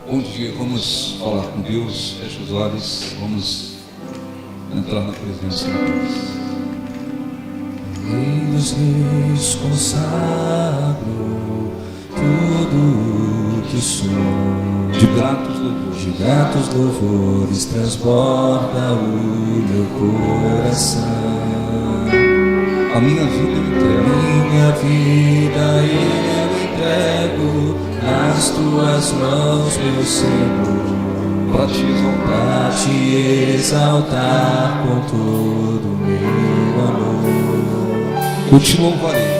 Bom dia, vamos falar com Deus, fecha os olhos, vamos entrar na presença de Deus. Rei dos reis, consagro tudo que sou. De gratos louvores Transborda o meu coração. a minha vida eu entrego. Minha vida eu entrego nas tuas mãos, meu Senhor, Para te exaltar, para te exaltar com todo o meu amor. eu te louvarei.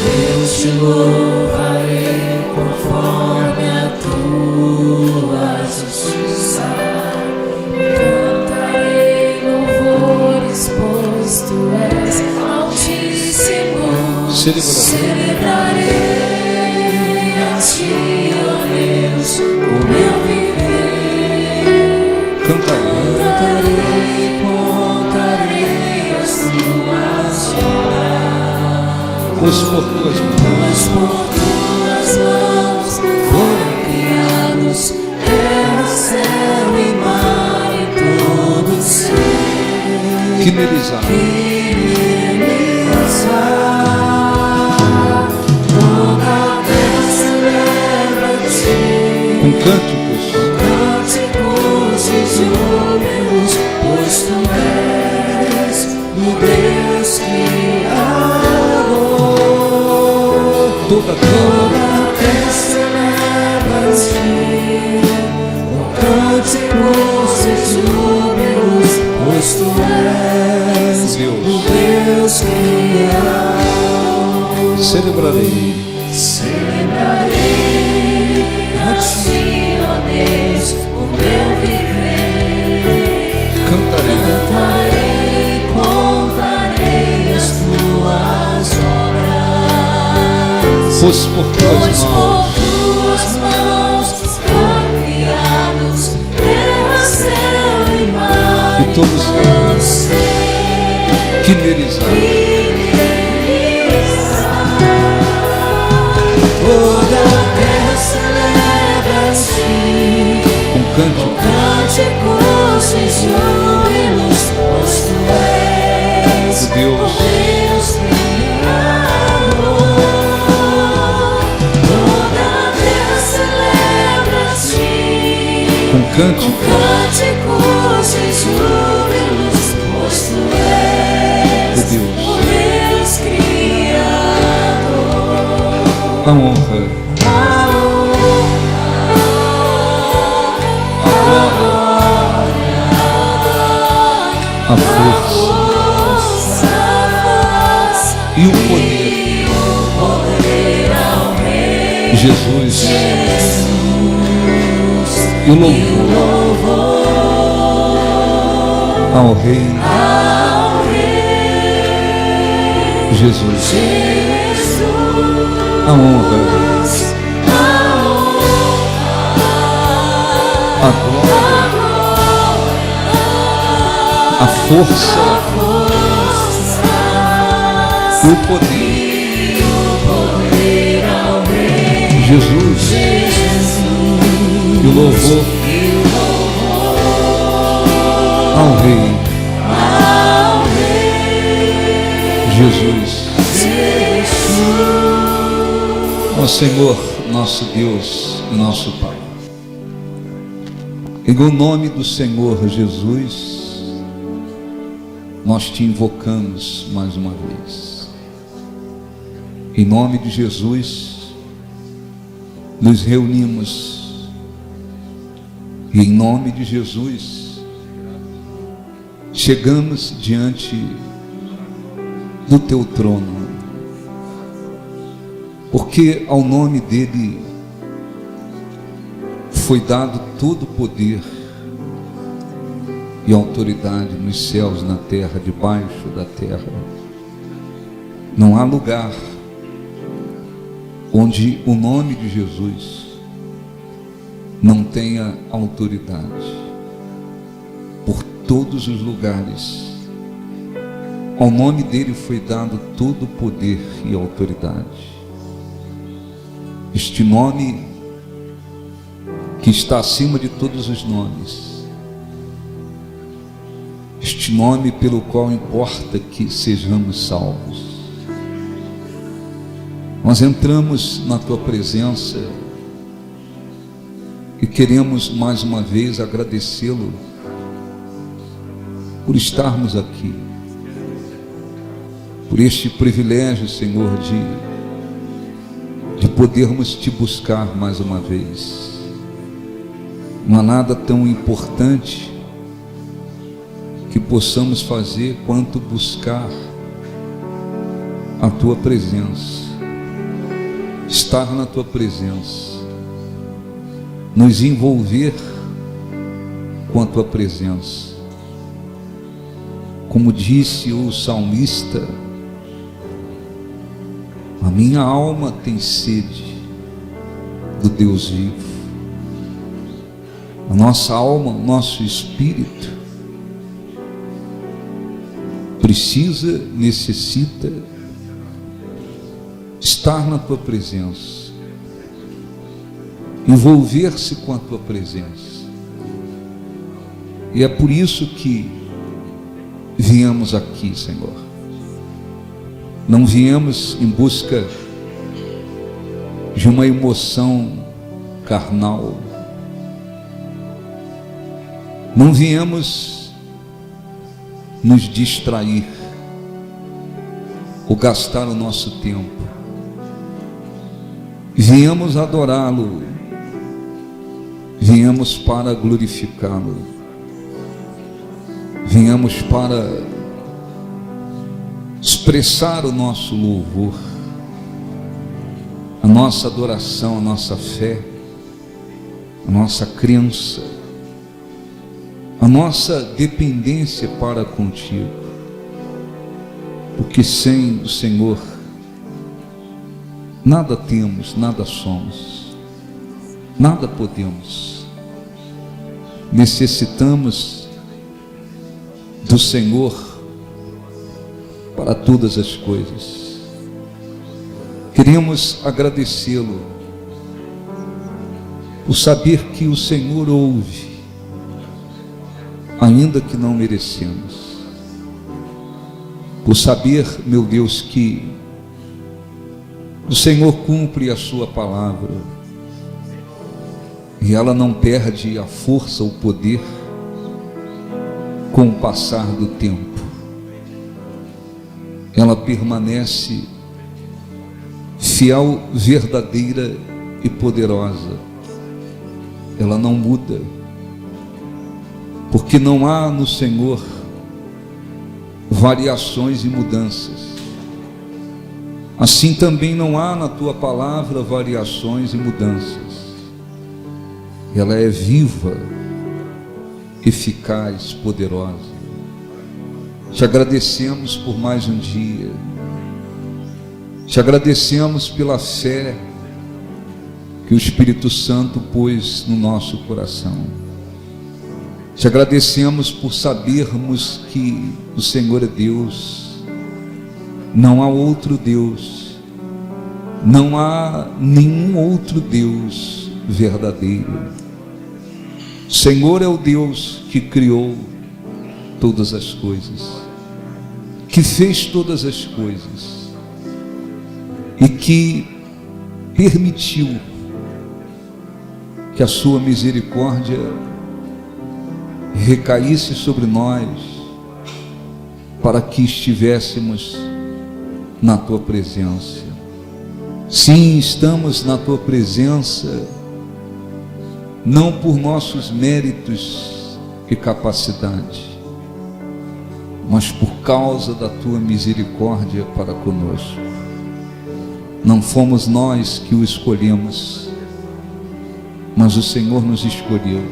Eu te louvarei conforme a tua justiça. Cantarei louvores, pois tu és altíssimo. Celebrarei a ti, ó Deus, o meu viver. Cantarei, contarei as tuas obras. Pois por tuas mãos foram criados terra, céu e mar e todo ser que neles há. Toda a terra celebra-te Com cânticos, e júbilos, pois tu és o Deus Criador. toda a terra Celebra-te com cânticos e júbilos, pois tu és o Deus Criador. celebrarei. Celebrarei a ti, ó Deus, o meu viver. Cantarei, Cantarei, contarei as tuas obras. pois por tuas mãos foram criados terra, céu e mar e todos ser que neles há. Toda a terra celebra-te Com cânticos, cânticos e júbilos, pois tu és o Deus Criador. Toda a terra celebra-te com cânticos, cânticos e júbilos, pois tu és o Deus. o Deus Criador. A honra, a glória, a força e o poder, Jesus, e o louvor ao Rei Jesus, a honra, a glória, a força e o poder, Jesus, e o louvor ao Rei Jesus. Ó Senhor, nosso Deus e nosso Pai, em o nome do Senhor Jesus, nós te invocamos mais uma vez. Em nome de Jesus, nos reunimos e em nome de Jesus, chegamos diante do teu trono, porque ao nome dele foi dado todo o poder e autoridade nos céus, na terra, debaixo da terra. Não há lugar onde o nome de Jesus não tenha autoridade. Por todos os lugares, ao nome dele foi dado todo o poder e autoridade. Este nome que está acima de todos os nomes, este nome pelo qual importa que sejamos salvos. Nós entramos na tua presença e queremos mais uma vez agradecê-lo por estarmos aqui, por este privilégio, Senhor, de podermos te buscar mais uma vez. Não há nada tão importante que possamos fazer quanto buscar a tua presença, estar na tua presença, nos envolver com a tua presença. Como disse o salmista, a minha alma tem sede do Deus vivo. A nossa alma, o nosso espírito precisa, necessita estar na tua presença, envolver-se com a tua presença. E é por isso que viemos aqui, Senhor. Não viemos em busca de uma emoção carnal. Não viemos nos distrair ou gastar o nosso tempo. Viemos adorá-lo. Viemos para glorificá-lo. Viemos para expressar o nosso louvor, a nossa adoração, a nossa fé, a nossa crença, a nossa dependência para contigo, porque sem o Senhor nada temos, nada somos, nada podemos. Necessitamos do Senhor para todas as coisas. Queremos agradecê-lo por saber que o Senhor ouve, ainda que não merecemos. Por saber, meu Deus, que o Senhor cumpre a sua palavra e ela não perde a força, o poder com o passar do tempo. Ela permanece fiel, verdadeira e poderosa. Ela não muda, porque não há no Senhor variações e mudanças. Assim também não há na tua palavra variações e mudanças. Ela é viva, eficaz, poderosa. Te agradecemos por mais um dia. Te agradecemos pela fé que o Espírito Santo pôs no nosso coração. Te agradecemos por sabermos que o Senhor é Deus. Não há outro Deus. Não há nenhum outro Deus verdadeiro. O Senhor é o Deus que criou todas as coisas, que fez todas as coisas e que permitiu que a sua misericórdia recaísse sobre nós para que estivéssemos na tua presença. Sim, estamos na tua presença não por nossos méritos e capacidade, mas por causa da tua misericórdia para conosco. Não fomos nós que o escolhemos, mas o Senhor nos escolheu.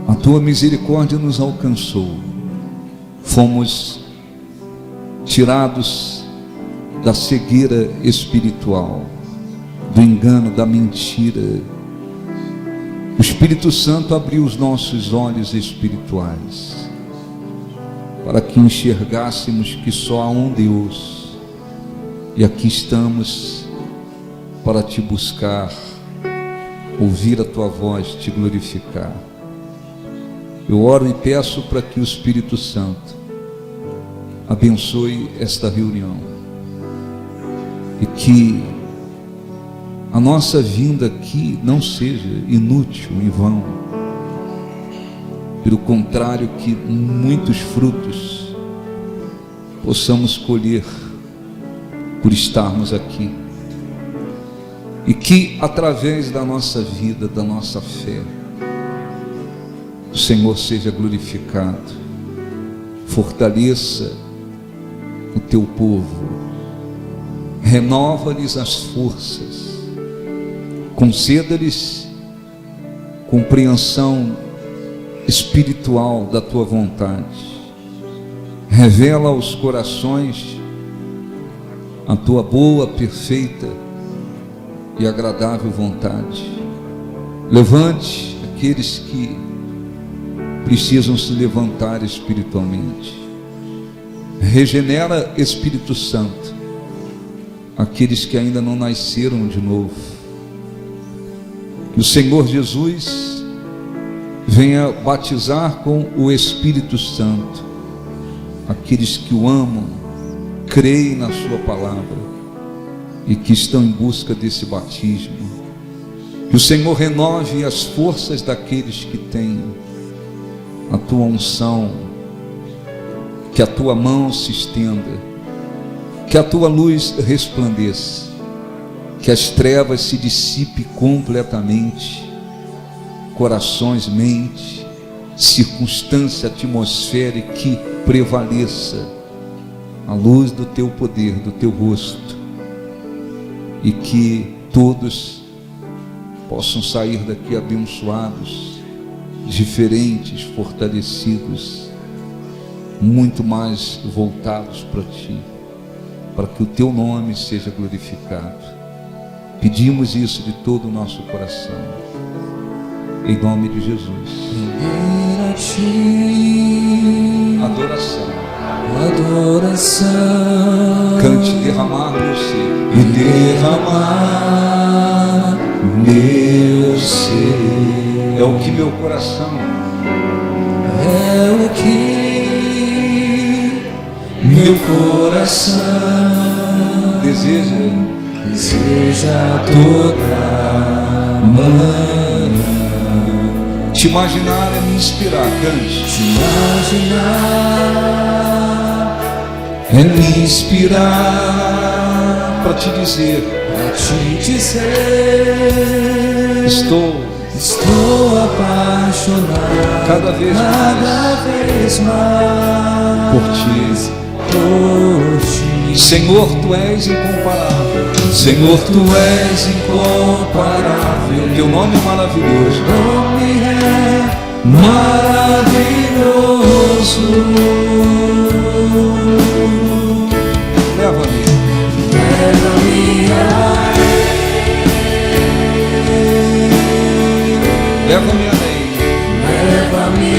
A tua misericórdia nos alcançou. Fomos tirados da cegueira espiritual, do engano, da mentira. O Espírito Santo abriu os nossos olhos espirituais para que enxergássemos que só há um Deus, e aqui estamos para te buscar ouvir a tua voz, te glorificar. Eu oro e peço para que o Espírito Santo abençoe esta reunião e que a nossa vinda aqui não seja inútil, em vão. Pelo contrário, que muitos frutos possamos colher por estarmos aqui. E que através da nossa vida, da nossa fé, o Senhor seja glorificado. Fortaleça o teu povo, renova-lhes as forças, conceda-lhes compreensão espiritual da tua vontade, revela aos corações a tua boa, perfeita e agradável vontade. Levante aqueles que precisam se levantar espiritualmente. Regenera, Espírito Santo, aqueles que ainda não nasceram de novo. Que o Senhor Jesus venha batizar com o Espírito Santo aqueles que o amam, creem na sua palavra e que estão em busca desse batismo. Que o Senhor renove as forças daqueles que têm a tua unção, que a tua mão se estenda, que a tua luz resplandeça, que as trevas se dissipem completamente, corações, mente, circunstância, atmosfera, e que prevaleça a luz do teu poder, do teu rosto, e que todos possam sair daqui abençoados, diferentes, fortalecidos, muito mais voltados para ti, para que o teu nome seja glorificado. Pedimos isso de todo o nosso coração, em nome de Jesus. Adoração. Adoração. Cante, derramar meu ser. E derramar meu ser. É o que meu coração, é o que meu coração deseja toda manhã. te imaginar, é me inspirar. Cante. Te imaginar é me inspirar para te dizer, estou apaixonado cada vez mais por ti. Senhor, tu és incomparável. Senhor, tu és incomparável. Teu nome é maravilhoso. Teu nome é maravilhoso. Leva-me, leva-me além, leva-me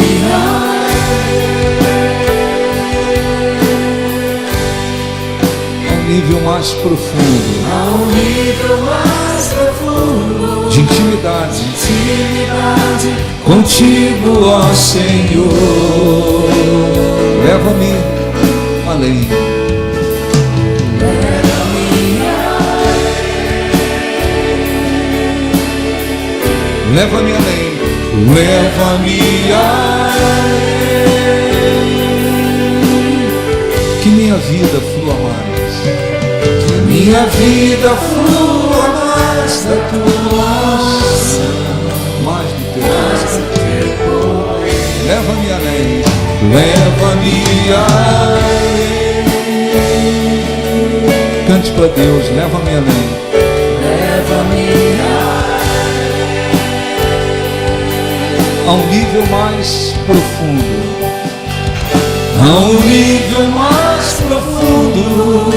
ao nível mais profundo ao nível mais profundo de intimidade contigo, ó Senhor. Leva-me além, leva-me além, Leva-me que minha vida flua mais, que minha vida flua mais da tua mais do teu. Leva-me além, leva-me cante para Deus, leva-me além, a um nível mais profundo, a um nível mais profundo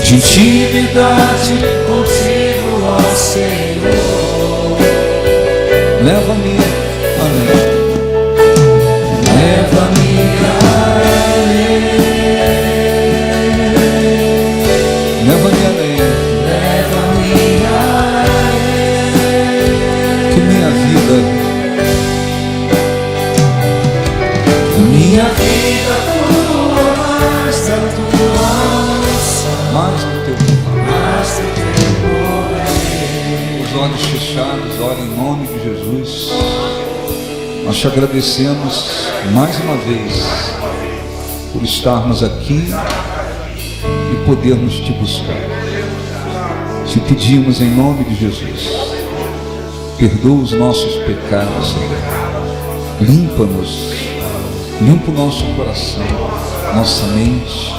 de intimidade contigo, ó Senhor. leva-me além, Leva-me leva-me além, olhos fechados, ora em nome de Jesus. Nós te agradecemos mais uma vez por estarmos aqui e podermos te buscar. Te pedimos em nome de Jesus, perdoa os nossos pecados, Senhor. Limpa-nos, limpa o nosso coração, nossa mente.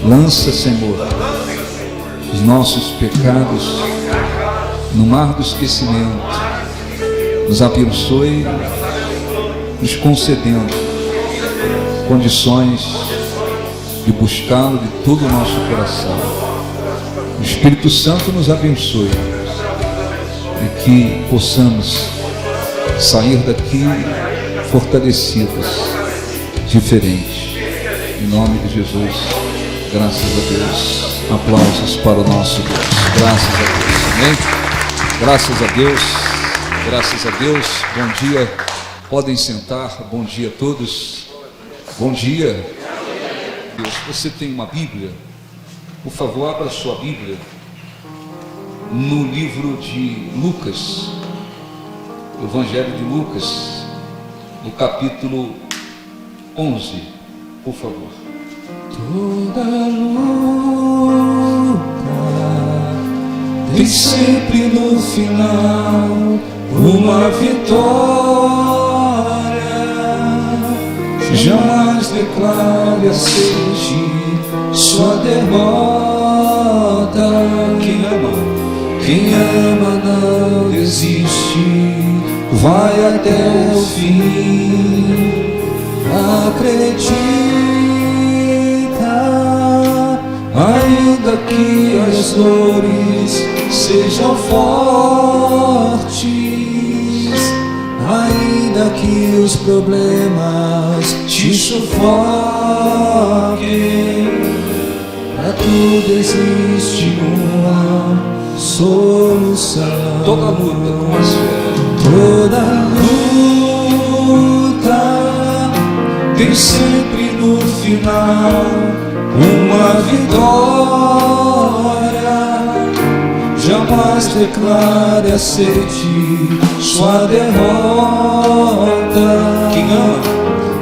Lança, Senhor, os nossos pecados no mar do esquecimento. Nos abençoe, nos concedendo condições de buscá-lo de todo o nosso coração. O Espírito Santo nos abençoe e que possamos sair daqui fortalecidos, diferentes. Em nome de Jesus, graças a Deus. Aplausos para o nosso Deus. Graças a Deus. Amém? Graças a Deus. Graças a Deus. Bom dia. Podem sentar. Bom dia a todos. Bom dia. Deus, você tem uma Bíblia? Por favor, abra sua Bíblia no livro de Lucas, o Evangelho de Lucas, no capítulo 11, por favor. Toda luta tem sempre no final uma vitória. Jamais declare a ti sua derrota. Quem ama não desiste, vai até o fim. Acredita, ainda que as dores sejam fortes, ainda que os problemas te sufoquem, pra tudo existe uma solução. Toda luta com as fé, toda luta tem sempre no final uma vitória. Jamais declare a ti sua derrota.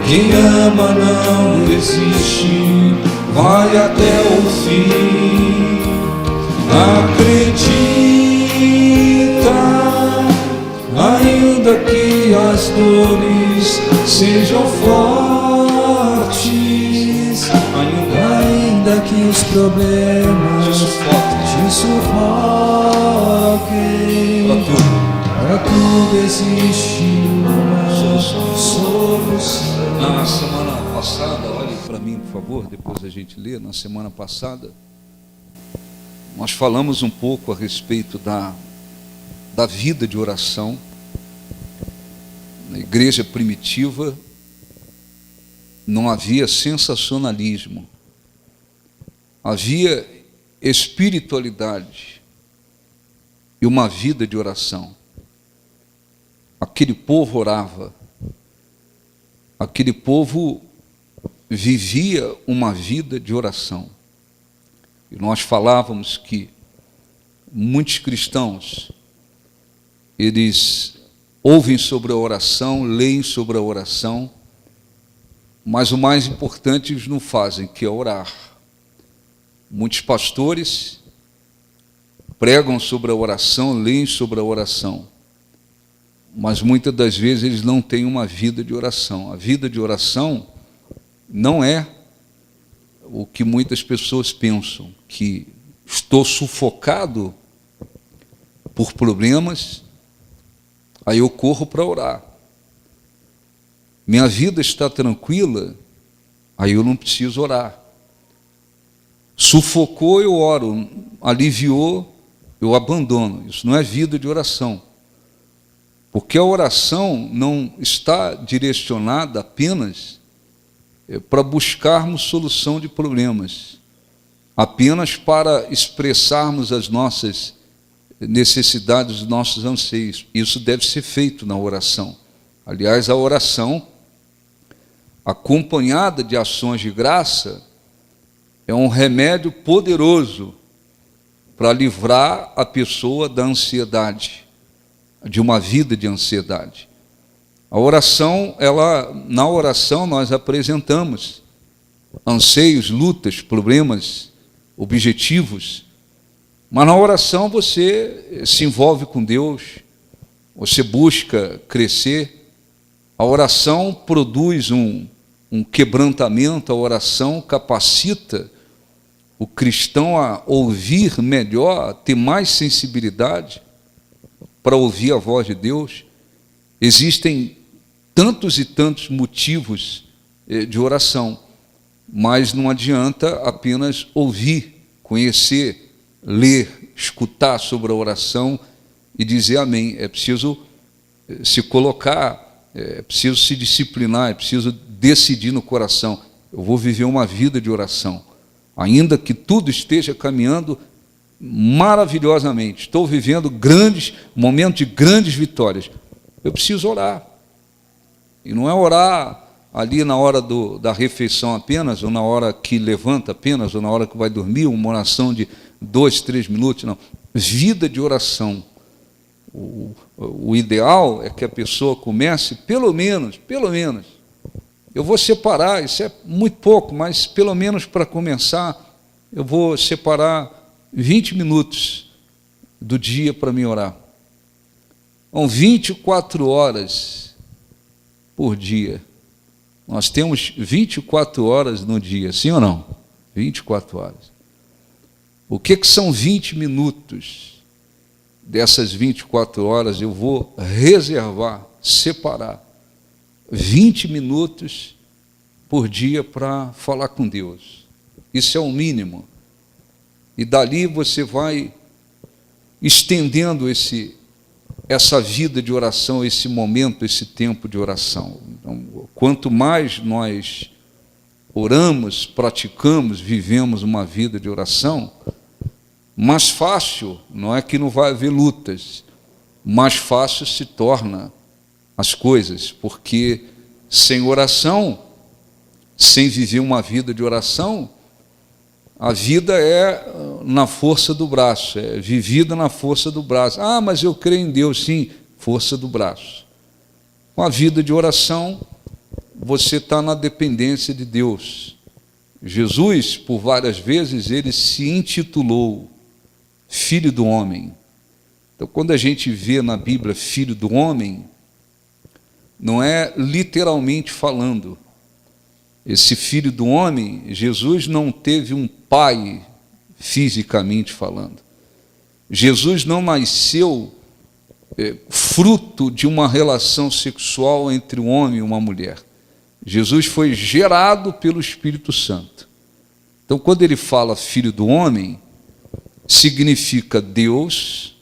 Quem ama não desiste, vai até o fim. Acredita, ainda que as dores sejam fortes, ainda que os problemas te sufoquem, para tudo existe uma solução. Na semana passada, olhe para mim, por favor, depois a gente lê. Na semana passada, nós falamos um pouco a respeito da vida de oração. Na igreja primitiva não havia sensacionalismo, havia espiritualidade e uma vida de oração. Aquele povo orava, aquele povo vivia uma vida de oração. E nós falávamos que muitos cristãos, eles ouvem sobre a oração, leem sobre a oração, mas o mais importante eles não fazem, que é orar. Muitos pastores pregam sobre a oração, leem sobre a oração, mas muitas das vezes eles não têm uma vida de oração. A vida de oração não é o que muitas pessoas pensam, que estou sufocado por problemas, aí eu corro para orar. Minha vida está tranquila, aí eu não preciso orar. Sufocou, eu oro. Aliviou, eu abandono. Isso não é vida de oração. Porque a oração não está direcionada apenas para buscarmos solução de problemas, apenas para expressarmos as nossas necessidades, os nossos anseios. Isso deve ser feito na oração. Aliás, a oração, acompanhada de ações de graça, é um remédio poderoso para livrar a pessoa da ansiedade, de uma vida de ansiedade. A oração, na oração nós apresentamos anseios, lutas, problemas, objetivos, mas na oração você se envolve com Deus, você busca crescer. A oração produz um quebrantamento, a oração capacita o cristão a ouvir melhor, a ter mais sensibilidade para ouvir a voz de Deus. Existem tantos e tantos motivos de oração, mas não adianta apenas ouvir, conhecer, ler, escutar sobre a oração e dizer amém. É preciso se colocar, é preciso se disciplinar, é preciso decidir no coração: eu vou viver uma vida de oração, ainda que tudo esteja caminhando maravilhosamente, estou vivendo momentos de grandes vitórias, eu preciso orar. E não é orar ali na hora da refeição apenas, ou na hora que levanta apenas, ou na hora que vai dormir, uma oração de 2, 3 minutos, não. Vida de oração. O ideal é que a pessoa comece, pelo menos, eu vou separar, isso é muito pouco, mas pelo menos para começar, eu vou separar 20 minutos do dia para me orar. São 24 horas por dia. Nós temos 24 horas no dia, sim ou não? 24 horas. O que são 20 minutos? Dessas 24 horas eu vou reservar, separar 20 minutos por dia para falar com Deus. Isso é o mínimo. E dali você vai estendendo essa vida de oração, esse momento, esse tempo de oração. Então, quanto mais nós oramos, praticamos, vivemos uma vida de oração, mais fácil, não é que não vai haver lutas, mais fácil se torna as coisas, porque sem oração, sem viver uma vida de oração, a vida é na força do braço, é vivida na força do braço. Ah, mas eu creio em Deus, sim, força do braço. Com a vida de oração, você está na dependência de Deus. Jesus, por várias vezes, ele se intitulou Filho do Homem. Então, quando a gente vê na Bíblia Filho do Homem, não é literalmente falando. Esse Filho do Homem, Jesus não teve um pai fisicamente falando. Jesus não nasceu fruto de uma relação sexual entre um homem e uma mulher. Jesus foi gerado pelo Espírito Santo. Então, quando ele fala Filho do Homem, significa Deus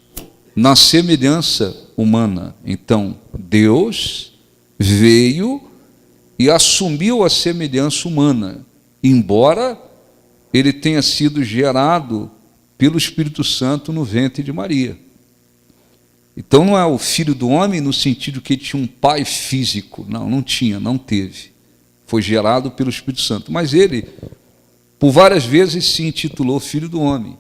na semelhança humana. Então, Deus veio e assumiu a semelhança humana, embora ele tenha sido gerado pelo Espírito Santo no ventre de Maria. Então não é o Filho do Homem no sentido que ele tinha um pai físico, não tinha, não teve. Foi gerado pelo Espírito Santo, mas ele, por várias vezes, se intitulou Filho do Homem.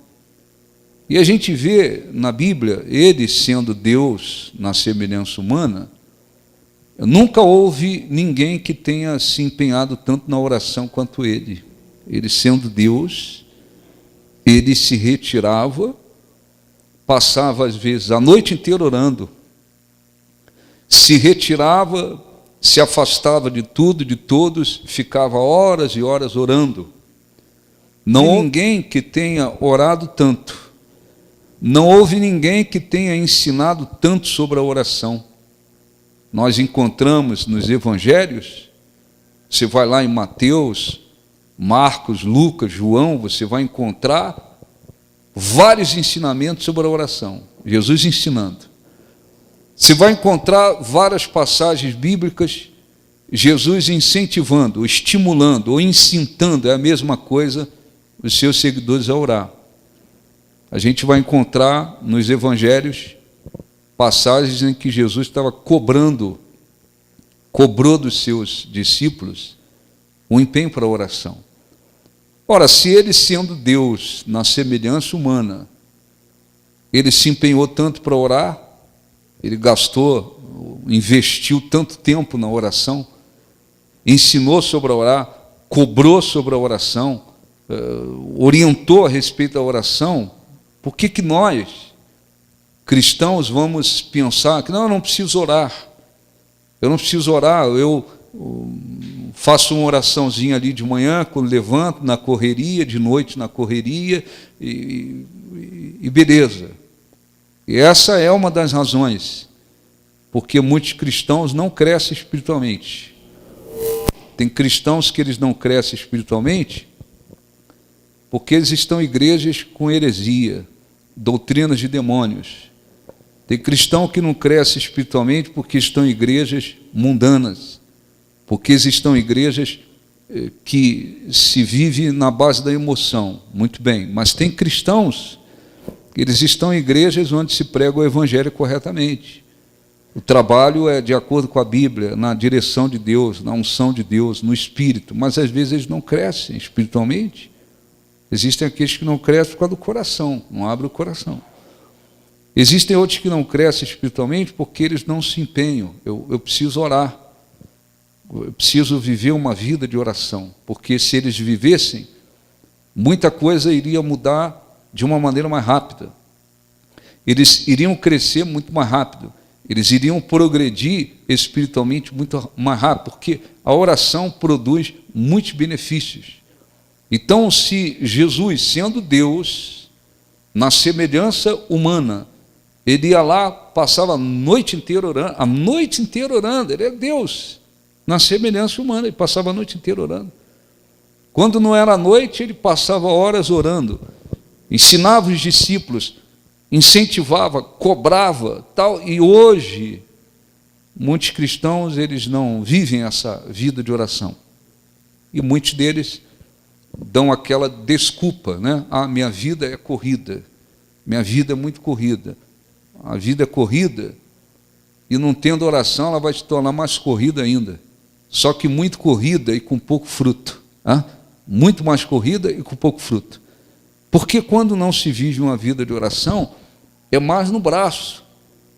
E a gente vê na Bíblia, ele sendo Deus na semelhança humana, nunca houve ninguém que tenha se empenhado tanto na oração quanto ele. Ele sendo Deus, ele se retirava, passava às vezes a noite inteira orando, se retirava, se afastava de tudo, de todos, ficava horas e horas orando. Não houve ninguém que tenha orado tanto, não houve ninguém que tenha ensinado tanto sobre a oração. Nós encontramos nos evangelhos, você vai lá em Mateus, Marcos, Lucas, João, você vai encontrar vários ensinamentos sobre a oração, Jesus ensinando. Você vai encontrar várias passagens bíblicas, Jesus incentivando, estimulando ou incitando, é a mesma coisa, os seus seguidores a orar. A gente vai encontrar nos evangelhos passagens em que Jesus estava cobrou dos seus discípulos um empenho para a oração. Ora, se ele sendo Deus na semelhança humana, ele se empenhou tanto para orar, ele investiu tanto tempo na oração, ensinou sobre a orar, cobrou sobre a oração, orientou a respeito da oração. Por que nós, cristãos, vamos pensar que não, eu não preciso orar, eu faço uma oraçãozinha ali de manhã, quando levanto, na correria, de noite na correria, e beleza. E essa é uma das razões porque muitos cristãos não crescem espiritualmente. Tem cristãos que eles não crescem espiritualmente porque eles estão em igrejas com heresia, doutrinas de demônios. Tem cristão que não cresce espiritualmente porque estão em igrejas mundanas, porque eles estão em igrejas que se vive na base da emoção. Muito bem, mas tem cristãos que eles estão em igrejas onde se prega o evangelho corretamente. O trabalho é de acordo com a Bíblia, na direção de Deus, na unção de Deus, no Espírito, mas às vezes eles não crescem espiritualmente. Existem aqueles que não crescem por causa do coração, não abrem o coração. Existem outros que não crescem espiritualmente porque eles não se empenham. Eu preciso orar, eu preciso viver uma vida de oração, porque se eles vivessem, muita coisa iria mudar de uma maneira mais rápida. Eles iriam crescer muito mais rápido, eles iriam progredir espiritualmente muito mais rápido, porque a oração produz muitos benefícios. Então, se Jesus, sendo Deus, na semelhança humana, ele ia lá, passava a noite inteira orando, ele é Deus, na semelhança humana, ele passava a noite inteira orando. Quando não era noite, ele passava horas orando, ensinava os discípulos, incentivava, cobrava, tal. E hoje, muitos cristãos, eles não vivem essa vida de oração. E muitos deles dão aquela desculpa, né? Ah, minha vida é corrida, minha vida é muito corrida. A vida é corrida, e não tendo oração, ela vai se tornar mais corrida ainda. Só que muito corrida e com pouco fruto. Muito mais corrida e com pouco fruto. Porque quando não se vive uma vida de oração, é mais no braço.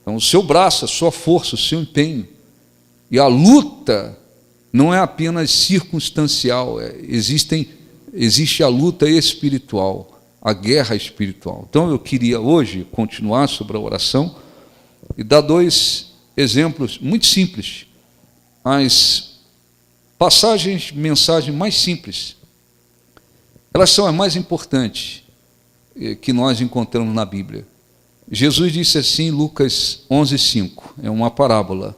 Então, o seu braço, a sua força, o seu empenho. E a luta não é apenas circunstancial, existe a luta espiritual, a guerra espiritual. Então, eu queria hoje continuar sobre a oração e dar 2 exemplos muito simples, mas mensagens mais simples. Elas são as mais importantes que nós encontramos na Bíblia. Jesus disse assim em Lucas 11:5, é uma parábola.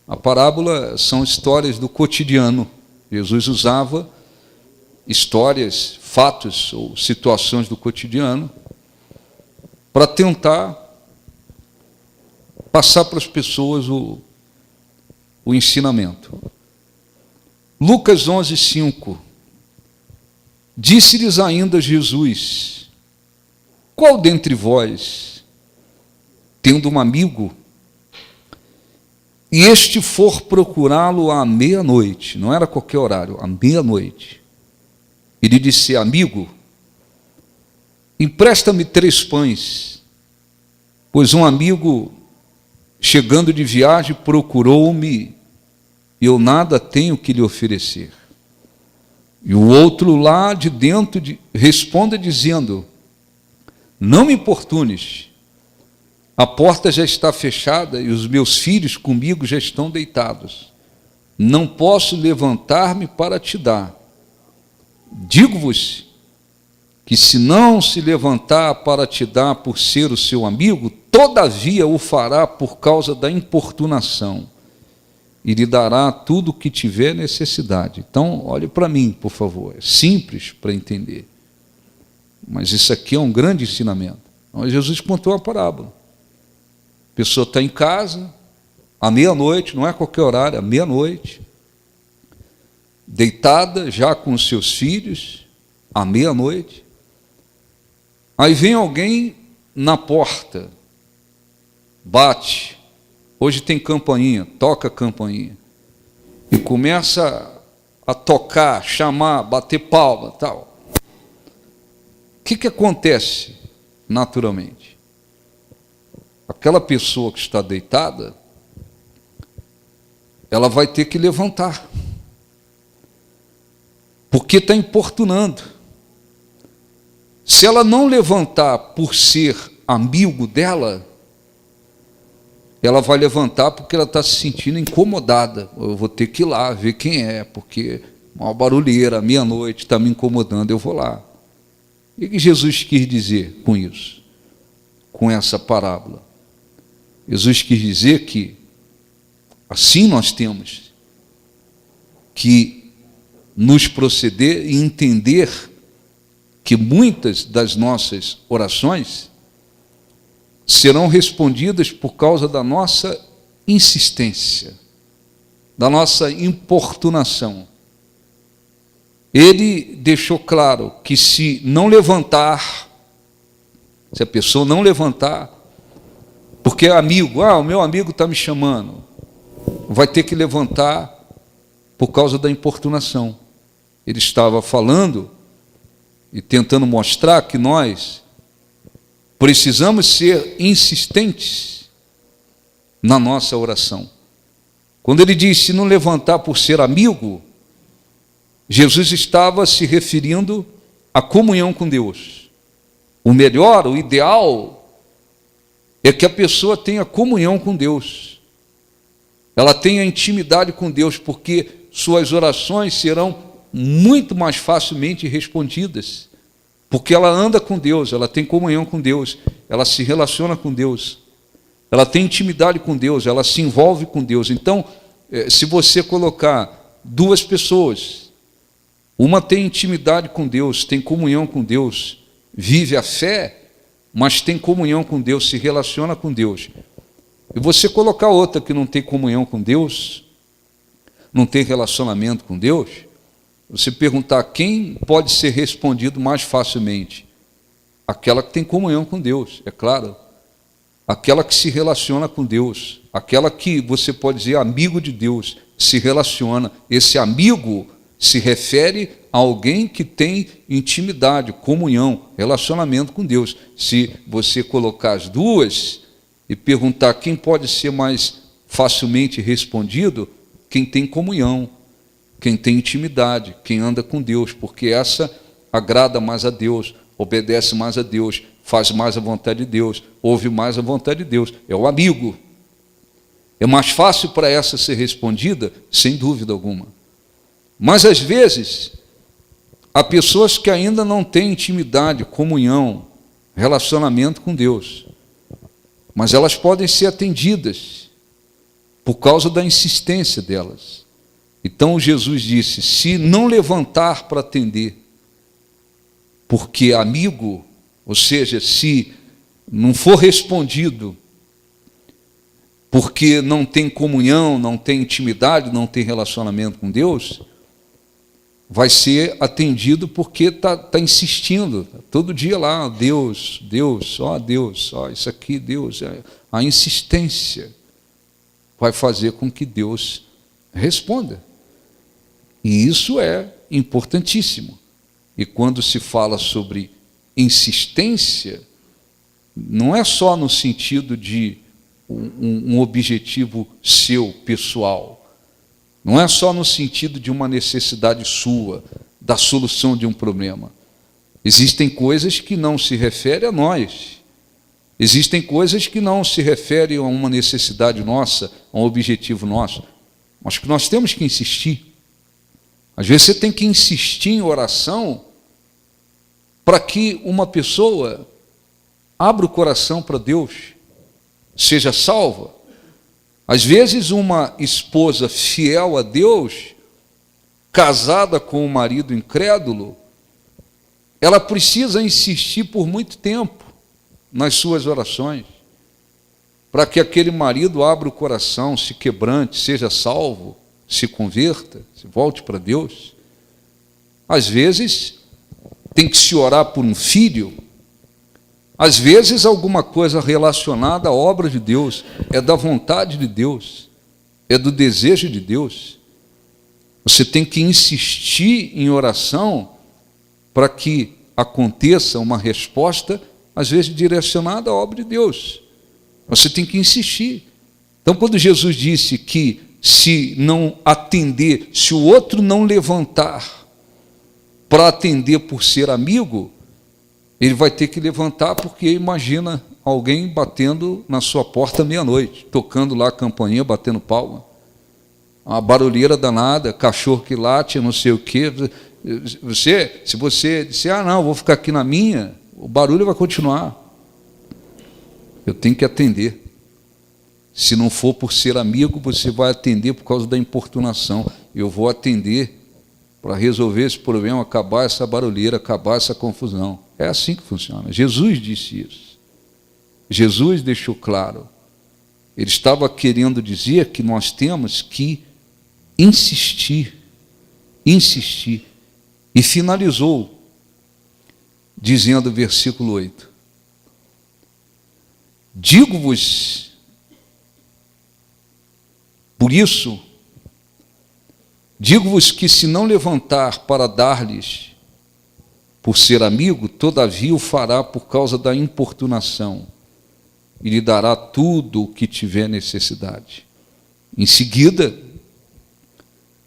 A parábola são histórias do cotidiano. Jesus usava histórias, fatos ou situações do cotidiano para tentar passar para as pessoas o ensinamento. Lucas 11:5, disse-lhes ainda Jesus: qual dentre vós, tendo um amigo, e este for procurá-lo à meia-noite, não era qualquer horário, à meia-noite, e lhe disse: amigo, empresta-me 3 pães, pois um amigo, chegando de viagem, procurou-me, e eu nada tenho que lhe oferecer. E o outro lá de dentro responde dizendo: não me importunes, a porta já está fechada e os meus filhos comigo já estão deitados. Não posso levantar-me para te dar. Digo-vos que se não se levantar para te dar por ser o seu amigo, todavia o fará por causa da importunação, e lhe dará tudo o que tiver necessidade. Então, olhe para mim, por favor. É simples para entender, mas isso aqui é um grande ensinamento. Então, Jesus contou uma parábola. A pessoa está em casa, à meia-noite, não é qualquer horário, à meia-noite, deitada já com os seus filhos, à meia-noite. Aí vem alguém na porta, bate, hoje tem campainha, toca a campainha, e começa a tocar, chamar, bater palma, tal. O que acontece naturalmente? aquela pessoa que está deitada, ela vai ter que levantar, porque está importunando. Se ela não levantar por ser amigo dela, ela vai levantar porque ela está se sentindo incomodada. Eu vou ter que ir lá ver quem é, porque uma barulheira, meia-noite, está me incomodando, eu vou lá. O que Jesus quis dizer com isso? Com essa parábola? Jesus quis dizer que assim nós temos que nos proceder e entender que muitas das nossas orações serão respondidas por causa da nossa insistência, da nossa importunação. Ele deixou claro que se não levantar, se a pessoa não levantar, porque é amigo, o meu amigo está me chamando, vai ter que levantar por causa da importunação. Ele estava falando e tentando mostrar que nós precisamos ser insistentes na nossa oração. Quando ele diz, se não levantar por ser amigo, Jesus estava se referindo à comunhão com Deus. O melhor, o ideal, é que a pessoa tenha comunhão com Deus. Ela tenha intimidade com Deus, porque suas orações serão muito mais facilmente respondidas, porque ela anda com Deus, ela tem comunhão com Deus, ela se relaciona com Deus, ela tem intimidade com Deus, ela se envolve com Deus. Então, se você colocar duas pessoas, uma tem intimidade com Deus, tem comunhão com Deus, vive a fé, mas tem comunhão com Deus, se relaciona com Deus, e você colocar outra que não tem comunhão com Deus, não tem relacionamento com Deus, você perguntar quem pode ser respondido mais facilmente? Aquela que tem comunhão com Deus, é claro. Aquela que se relaciona com Deus, aquela que você pode dizer amigo de Deus, se relaciona. Esse amigo se refere a alguém que tem intimidade, comunhão, relacionamento com Deus. Se você colocar as duas e perguntar quem pode ser mais facilmente respondido, quem tem comunhão, quem tem intimidade, quem anda com Deus, porque essa agrada mais a Deus, obedece mais a Deus, faz mais a vontade de Deus, ouve mais a vontade de Deus, é o amigo. É mais fácil para essa ser respondida, sem dúvida alguma. Mas às vezes, há pessoas que ainda não têm intimidade, comunhão, relacionamento com Deus, mas elas podem ser atendidas por causa da insistência delas. Então Jesus disse, se não levantar para atender, porque amigo, ou seja, se não for respondido, porque não tem comunhão, não tem intimidade, não tem relacionamento com Deus, vai ser atendido porque está insistindo, todo dia lá, Deus, isso aqui, Deus, a insistência vai fazer com que Deus responda. E isso é importantíssimo. E quando se fala sobre insistência, não é só no sentido de um objetivo seu, pessoal. Não é só no sentido de uma necessidade sua, da solução de um problema. Existem coisas que não se referem a nós. Existem coisas que não se referem a uma necessidade nossa, a um objetivo nosso. Mas que nós temos que insistir. Às vezes você tem que insistir em oração para que uma pessoa abra o coração para Deus, seja salva. Às vezes uma esposa fiel a Deus, casada com um marido incrédulo, ela precisa insistir por muito tempo nas suas orações, para que aquele marido abra o coração, se quebrante, seja salvo, se converta, se volte para Deus. Às vezes tem que se orar por um filho, às vezes alguma coisa relacionada à obra de Deus, é da vontade de Deus, é do desejo de Deus. Você tem que insistir em oração para que aconteça uma resposta, às vezes direcionada à obra de Deus. Você tem que insistir. Então, quando Jesus disse que se não atender, se o outro não levantar para atender por ser amigo, ele vai ter que levantar, porque imagina alguém batendo na sua porta meia-noite, tocando lá a campainha, batendo palma. Uma barulheira danada, cachorro que late, não sei o quê. Se você disser, não, vou ficar aqui na minha, o barulho vai continuar. Eu tenho que atender. Se não for por ser amigo, você vai atender por causa da importunação. Eu vou atender para resolver esse problema, acabar essa barulheira, acabar essa confusão. É assim que funciona. Jesus disse isso. Jesus deixou claro. Ele estava querendo dizer que nós temos que insistir. E finalizou dizendo, versículo 8: digo-vos, por isso, digo-vos que se não levantar para dar-lhes por ser amigo, todavia o fará por causa da importunação, e lhe dará tudo o que tiver necessidade. Em seguida,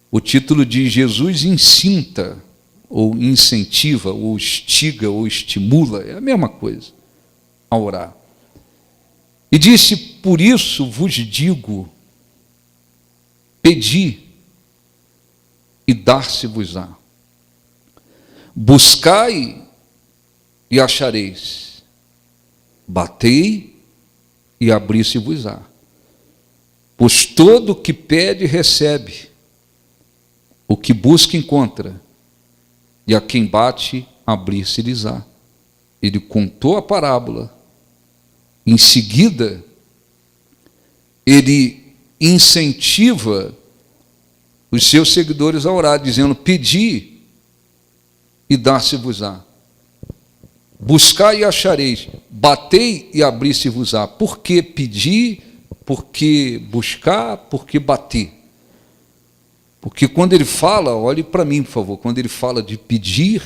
o título diz: Jesus incinta, ou incentiva, ou instiga, ou estimula, é a mesma coisa, a orar. E disse: por isso vos digo, pedi, e dar-se-vos-á. Buscai, e achareis. Batei, e abri-se-vos-á. Pois todo o que pede, recebe. O que busca, encontra. E a quem bate, abrir-se-lhes-á. Ele contou a parábola. Em seguida, ele incentiva os seus seguidores a orar, dizendo: pedi, e dar-se-vos-á. Buscai e achareis. Batei e abrir-se-vos-á. Por que pedir? Por que buscar? Por que bater? Porque quando ele fala, olhe para mim, por favor, quando ele fala de pedir,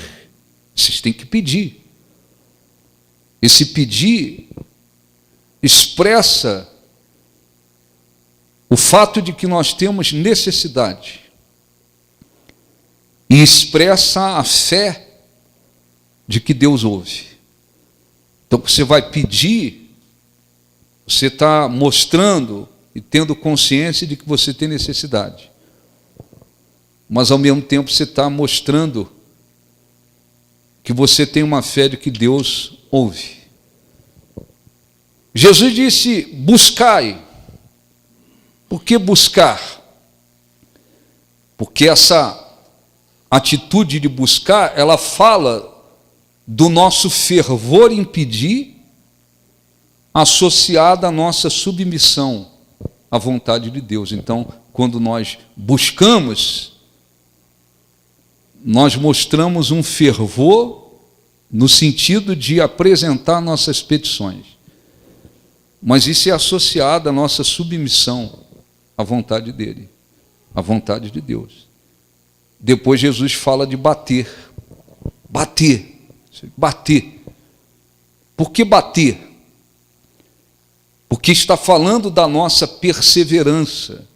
vocês têm que pedir. Esse pedir expressa o fato de que nós temos necessidade e expressa a fé de que Deus ouve. Então, você vai pedir, você está mostrando e tendo consciência de que você tem necessidade. Mas, ao mesmo tempo, você está mostrando que você tem uma fé de que Deus ouve. Jesus disse: buscai. Por que buscar? Porque essa atitude de buscar, ela fala do nosso fervor em pedir, associada à nossa submissão à vontade de Deus. Então, quando nós buscamos, nós mostramos um fervor no sentido de apresentar nossas petições. Mas isso é associado à nossa submissão à vontade dele, à vontade de Deus. Depois Jesus fala de bater. Bater. Bater. Por que bater? Porque está falando da nossa perseverança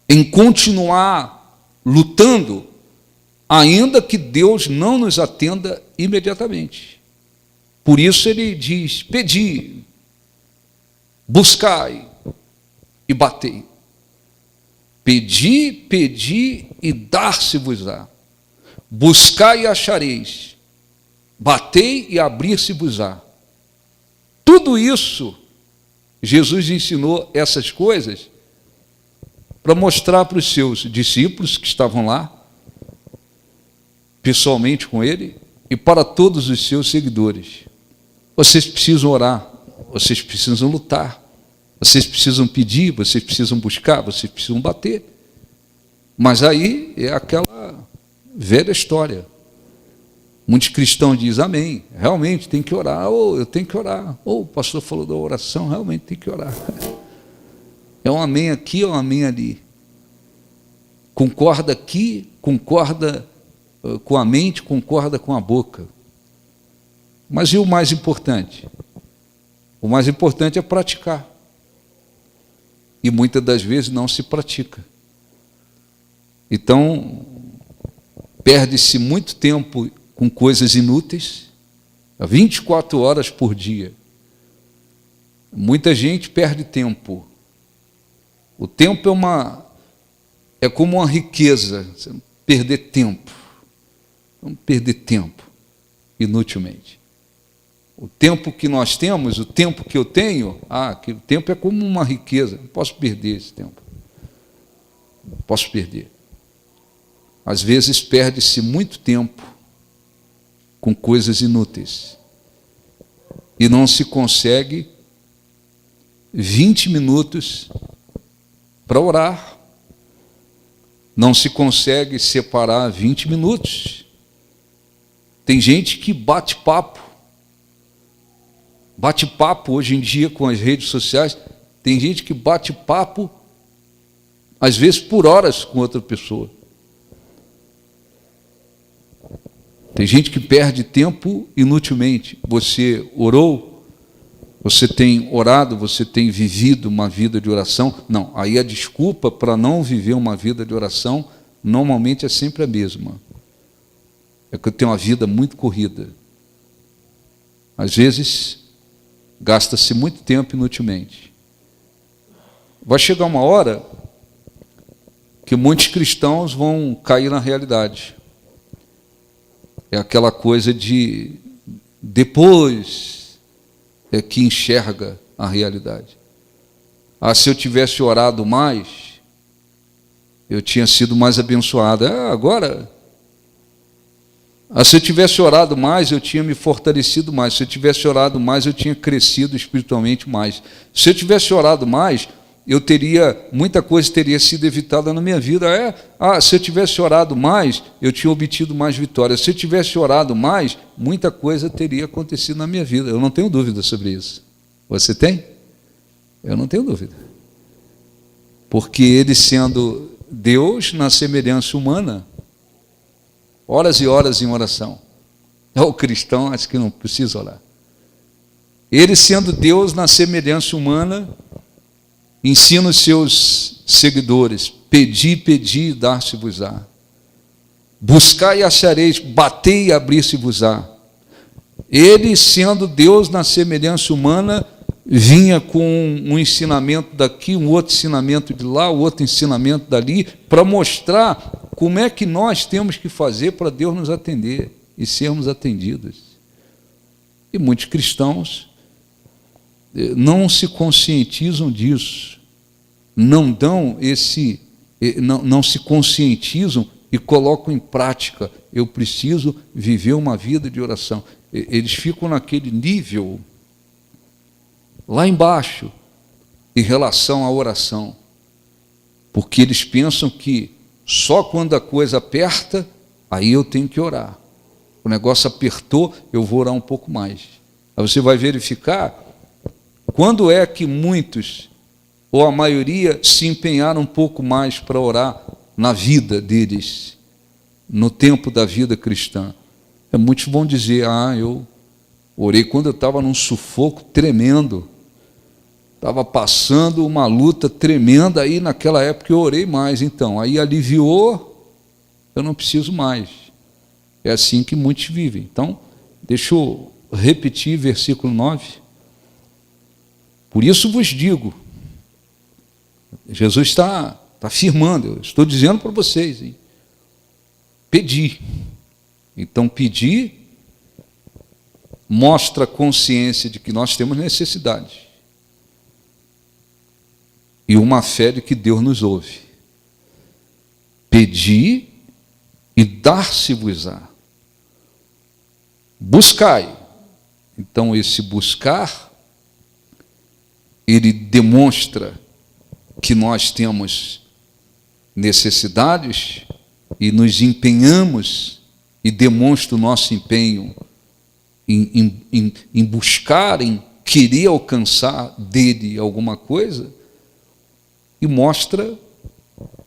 em continuar lutando, ainda que Deus não nos atenda imediatamente. Por isso ele diz: pedi, buscai e batei. Pedi, pedi e dar-se-vos-á. Buscai e achareis. Batei e abrir-se-vos-á. Tudo isso, Jesus ensinou essas coisas para mostrar para os seus discípulos que estavam lá, pessoalmente com ele, e para todos os seus seguidores. Vocês precisam orar, vocês precisam lutar, vocês precisam pedir, vocês precisam buscar, vocês precisam bater. Mas aí é aquela velha história. Muitos cristãos dizem: amém, realmente tem que orar, ou eu tenho que orar, ou o pastor falou da oração, realmente tem que orar. É um amém aqui, é um amém ali. Concorda aqui, concorda com a mente, concorda com a boca. Mas e o mais importante? O mais importante é praticar. E muitas das vezes não se pratica. Então, perde-se muito tempo com coisas inúteis, 24 horas por dia. Muita gente perde tempo. O tempo é como uma riqueza, você não perder tempo. Não perder tempo inutilmente. O tempo que nós temos, o tempo que eu tenho, que o tempo é como uma riqueza, não posso perder esse tempo. Não posso perder. Às vezes perde-se muito tempo com coisas inúteis e não se consegue 20 minutos para orar, não se consegue separar 20 minutos. Tem gente que bate papo hoje em dia com as redes sociais, tem gente que bate papo, às vezes por horas com outra pessoa. Tem gente que perde tempo inutilmente. Você orou, você tem orado, você tem vivido uma vida de oração. Não, aí a desculpa para não viver uma vida de oração normalmente é sempre a mesma. É que eu tenho uma vida muito corrida. Às vezes, gasta-se muito tempo inutilmente. Vai chegar uma hora que muitos cristãos vão cair na realidade. É aquela coisa de depois é que enxerga a realidade. Se eu tivesse orado mais, eu tinha sido mais abençoado. Agora, se eu tivesse orado mais, eu tinha me fortalecido mais. Se eu tivesse orado mais, eu tinha crescido espiritualmente mais. Se eu tivesse orado mais, muita coisa teria sido evitada na minha vida. Se eu tivesse orado mais, eu tinha obtido mais vitórias. Se eu tivesse orado mais, muita coisa teria acontecido na minha vida. Eu não tenho dúvida sobre isso. Você tem? Eu não tenho dúvida. Porque ele, sendo Deus na semelhança humana, horas e horas em oração. O cristão acho que não precisa orar. Ele, sendo Deus na semelhança humana, ensina os seus seguidores: pedi, pedi, dar-se-vos-á. Buscai e achareis, batei e abrir-se-vos-á. Ele, sendo Deus na semelhança humana, vinha com um ensinamento daqui, um outro ensinamento de lá, outro ensinamento dali, para mostrar como é que nós temos que fazer para Deus nos atender e sermos atendidos. E muitos cristãos não se conscientizam disso, não se conscientizam e colocam em prática. Eu preciso viver uma vida de oração. Eles ficam naquele nível lá embaixo em relação à oração, porque eles pensam que só quando a coisa aperta, aí eu tenho que orar. O negócio apertou, eu vou orar um pouco mais. Aí você vai verificar quando é que muitos, ou a maioria, se empenharam um pouco mais para orar na vida deles, no tempo da vida cristã. Muitos vão dizer: eu orei quando eu estava num sufoco tremendo, estava passando uma luta tremenda, aí naquela época eu orei mais, então, aí aliviou, eu não preciso mais. É assim que muitos vivem. Então, deixa eu repetir versículo 9. Por isso vos digo, Jesus está afirmando, eu estou dizendo para vocês, hein? Pedi. Então, pedir mostra a consciência de que nós temos necessidade e uma fé de que Deus nos ouve. Pedi e dar-se-vos-á. Buscai. Então, esse buscar, ele demonstra que nós temos necessidades e nos empenhamos, e demonstra o nosso empenho em buscar, em querer alcançar dele alguma coisa, e mostra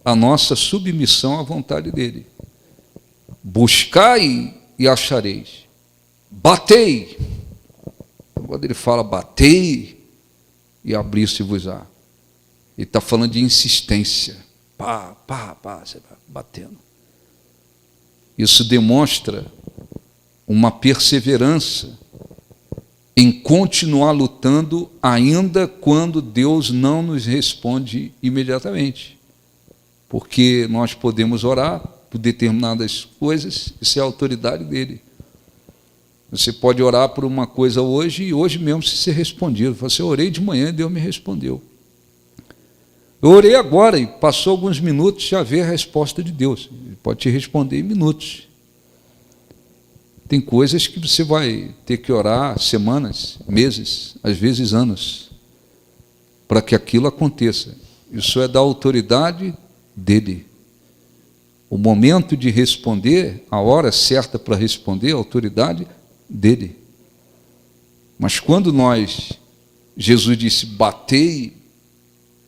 a nossa submissão à vontade dele. Buscai e achareis. Batei. Quando ele fala batei e abrir-se-vos-á, ele está falando de insistência. Pá, você vai batendo. Isso demonstra uma perseverança em continuar lutando, ainda quando Deus não nos responde imediatamente. Porque nós podemos orar por determinadas coisas, isso é a autoridade dele. Você pode orar por uma coisa hoje e hoje mesmo se ser respondido. Você orei de manhã e Deus me respondeu. Eu orei agora e passou alguns minutos, já vê a resposta de Deus. Ele pode te responder em minutos. Tem coisas que você vai ter que orar semanas, meses, às vezes anos, para que aquilo aconteça. Isso é da autoridade dele. O momento de responder, a hora certa para responder, a autoridade dele. Mas quando Jesus disse, batei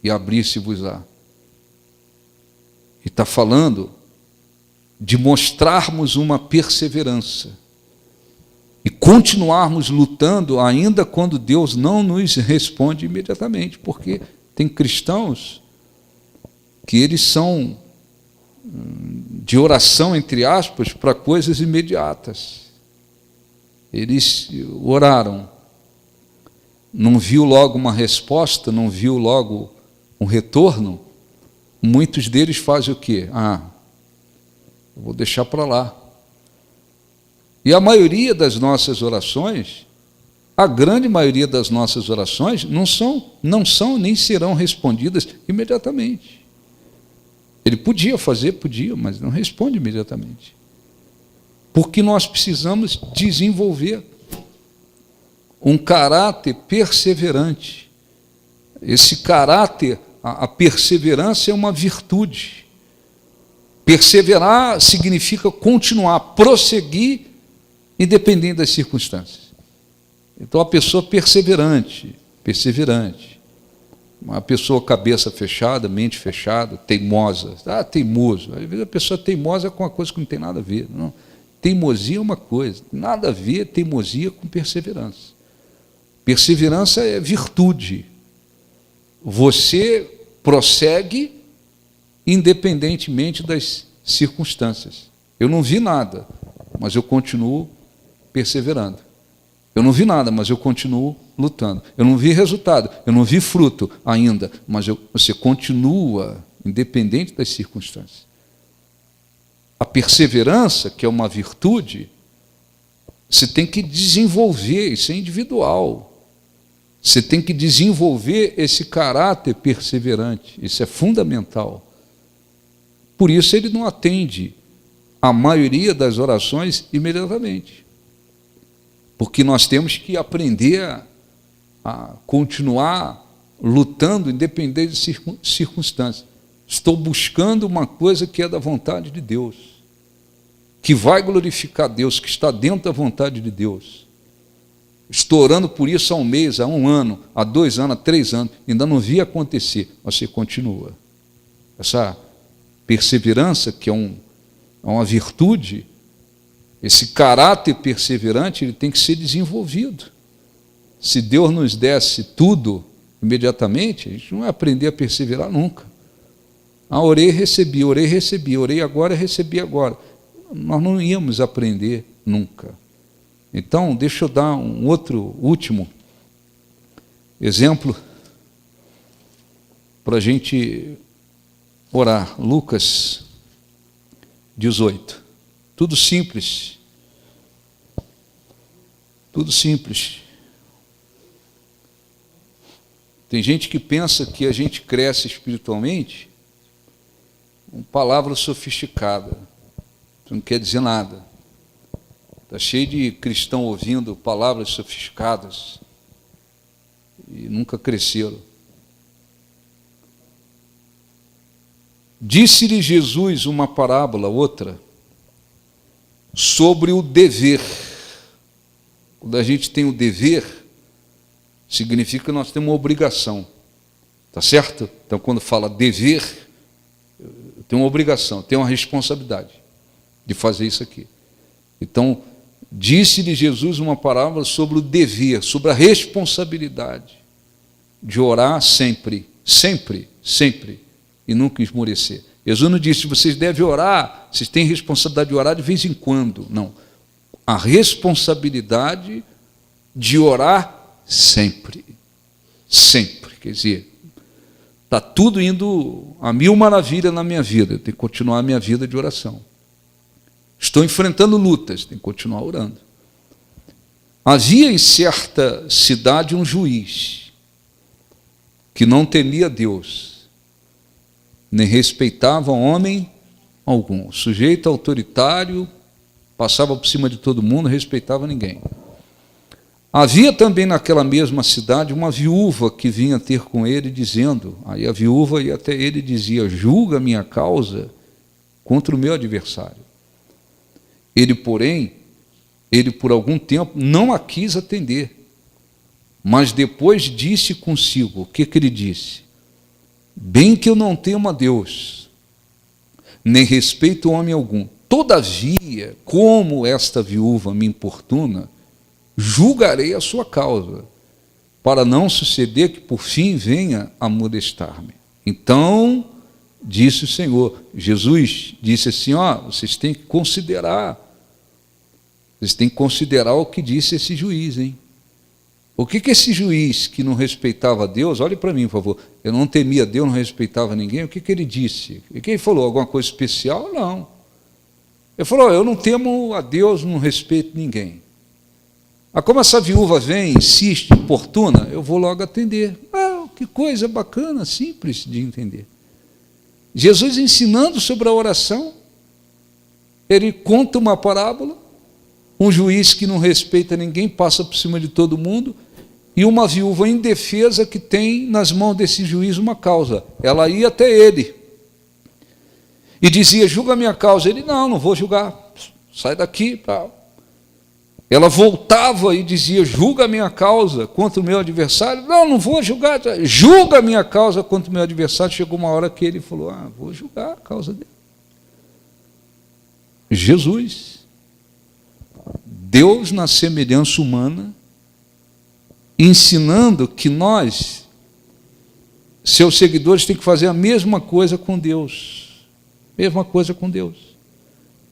e abrir-se-vos-á, e está falando de mostrarmos uma perseverança e continuarmos lutando ainda quando Deus não nos responde imediatamente, porque tem cristãos que eles são de oração, entre aspas, para coisas imediatas. Eles oraram, não viu logo uma resposta, não viu logo um retorno, muitos deles fazem o quê? Eu vou deixar para lá. E a maioria das nossas orações, a grande maioria das nossas orações, não são nem serão respondidas imediatamente. Ele podia fazer, mas não responde imediatamente. Porque nós precisamos desenvolver um caráter perseverante. Esse caráter, a perseverança é uma virtude. Perseverar significa continuar, prosseguir, independente das circunstâncias. Então, a pessoa perseverante, uma pessoa cabeça fechada, mente fechada, teimosa. Teimoso. Às vezes a pessoa é teimosa com uma coisa que não tem nada a ver. Não. Teimosia é uma coisa, nada a ver teimosia com perseverança. Perseverança é virtude. Você prossegue independentemente das circunstâncias. Eu não vi nada, mas eu continuo perseverando. Eu não vi nada, mas eu continuo lutando. Eu não vi resultado, eu não vi fruto ainda, mas você continua independente das circunstâncias. A perseverança, que é uma virtude, você tem que desenvolver, isso é individual. Você tem que desenvolver esse caráter perseverante, isso é fundamental. Por isso ele não atende a maioria das orações imediatamente. Porque nós temos que aprender a continuar lutando independente de circunstâncias. Estou buscando uma coisa que é da vontade de Deus, que vai glorificar Deus, que está dentro da vontade de Deus. Estou orando por isso há um mês, há um ano, há 2 anos, há 3 anos, ainda não vi acontecer, mas você continua. Essa perseverança, que é uma virtude, esse caráter perseverante, ele tem que ser desenvolvido. Se Deus nos desse tudo imediatamente, a gente não vai aprender a perseverar nunca. Orei e recebi, orei agora e recebi agora. Nós não íamos aprender nunca. Então, deixa eu dar um outro, último exemplo para a gente orar. Lucas 18. Tudo simples. Tudo simples. Tem gente que pensa que a gente cresce espiritualmente com palavra sofisticada. Isso não quer dizer nada. Está cheio de cristão ouvindo palavras sofisticadas e nunca cresceram. Disse-lhe Jesus uma parábola, outra, sobre o dever. Quando a gente tem o dever, significa que nós temos uma obrigação. Tá certo? Então, quando fala dever, eu tenho uma obrigação, tenho uma responsabilidade de fazer isso aqui. Então, disse-lhe Jesus uma parábola sobre o dever, sobre a responsabilidade de orar sempre, sempre, sempre, e nunca esmorecer. Jesus não disse, vocês devem orar, vocês têm responsabilidade de orar de vez em quando. Não. A responsabilidade de orar sempre. Sempre. Quer dizer, está tudo indo a mil maravilhas na minha vida, eu tenho que continuar a minha vida de oração. Estou enfrentando lutas, tenho que continuar orando. Havia em certa cidade um juiz que não temia Deus, nem respeitava homem algum. Sujeito autoritário, passava por cima de todo mundo, não respeitava ninguém. Havia também naquela mesma cidade uma viúva que vinha ter com ele, dizendo, aí a viúva ia até ele e dizia, julga minha causa contra o meu adversário. Ele, porém, por algum tempo não a quis atender, mas depois disse consigo, o que ele disse? Bem que eu não temo a Deus, nem respeito homem algum. Todavia, como esta viúva me importuna, julgarei a sua causa, para não suceder que por fim venha a molestar-me. Então, disse o Senhor, Jesus disse assim, vocês têm que considerar o que disse esse juiz, hein? O que esse juiz que não respeitava a Deus, olhe para mim, por favor, eu não temia Deus, não respeitava ninguém, o que ele disse? O que ele falou? Alguma coisa especial? Não. Ele falou, eu não temo a Deus, não respeito ninguém. Como essa viúva vem, insiste, importuna, eu vou logo atender. Que coisa bacana, simples de entender. Jesus ensinando sobre a oração, ele conta uma parábola, um juiz que não respeita ninguém, passa por cima de todo mundo, e uma viúva indefesa que tem nas mãos desse juiz uma causa. Ela ia até ele e dizia, julga a minha causa. Ele, não vou julgar, sai daqui. Ela voltava e dizia, julga a minha causa contra o meu adversário. Não vou julgar, julga a minha causa contra o meu adversário. Chegou uma hora que ele falou, vou julgar a causa dele. Jesus, Deus na semelhança humana, ensinando que nós, seus seguidores, têm que fazer a mesma coisa com Deus. Mesma coisa com Deus.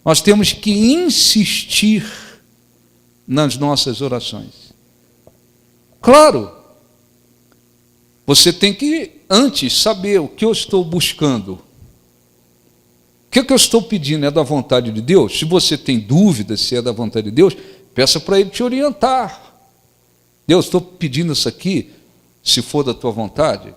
Nós temos que insistir nas nossas orações. Claro, você tem que antes saber o que eu estou buscando. O que eu estou pedindo é da vontade de Deus? Se você tem dúvida se é da vontade de Deus, peça para Ele te orientar. Deus, estou pedindo isso aqui, se for da tua vontade,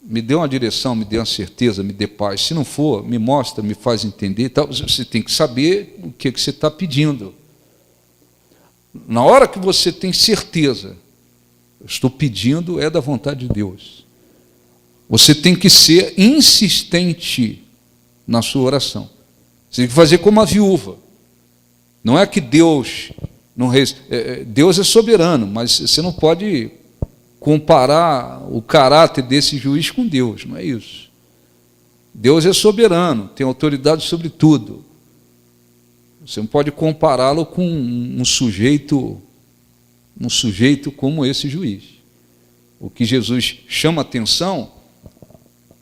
me dê uma direção, me dê uma certeza, me dê paz. Se não for, me mostra, me faz entender. Tal. Você tem que saber o que você está pedindo. Na hora que você tem certeza, eu estou pedindo é da vontade de Deus. Você tem que ser insistente na sua oração. Você tem que fazer como a viúva. Não é que Deus Deus é soberano, mas você não pode comparar o caráter desse juiz com Deus, não é isso. Deus é soberano, tem autoridade sobre tudo. Você não pode compará-lo com um sujeito como esse juiz. O que Jesus chama a atenção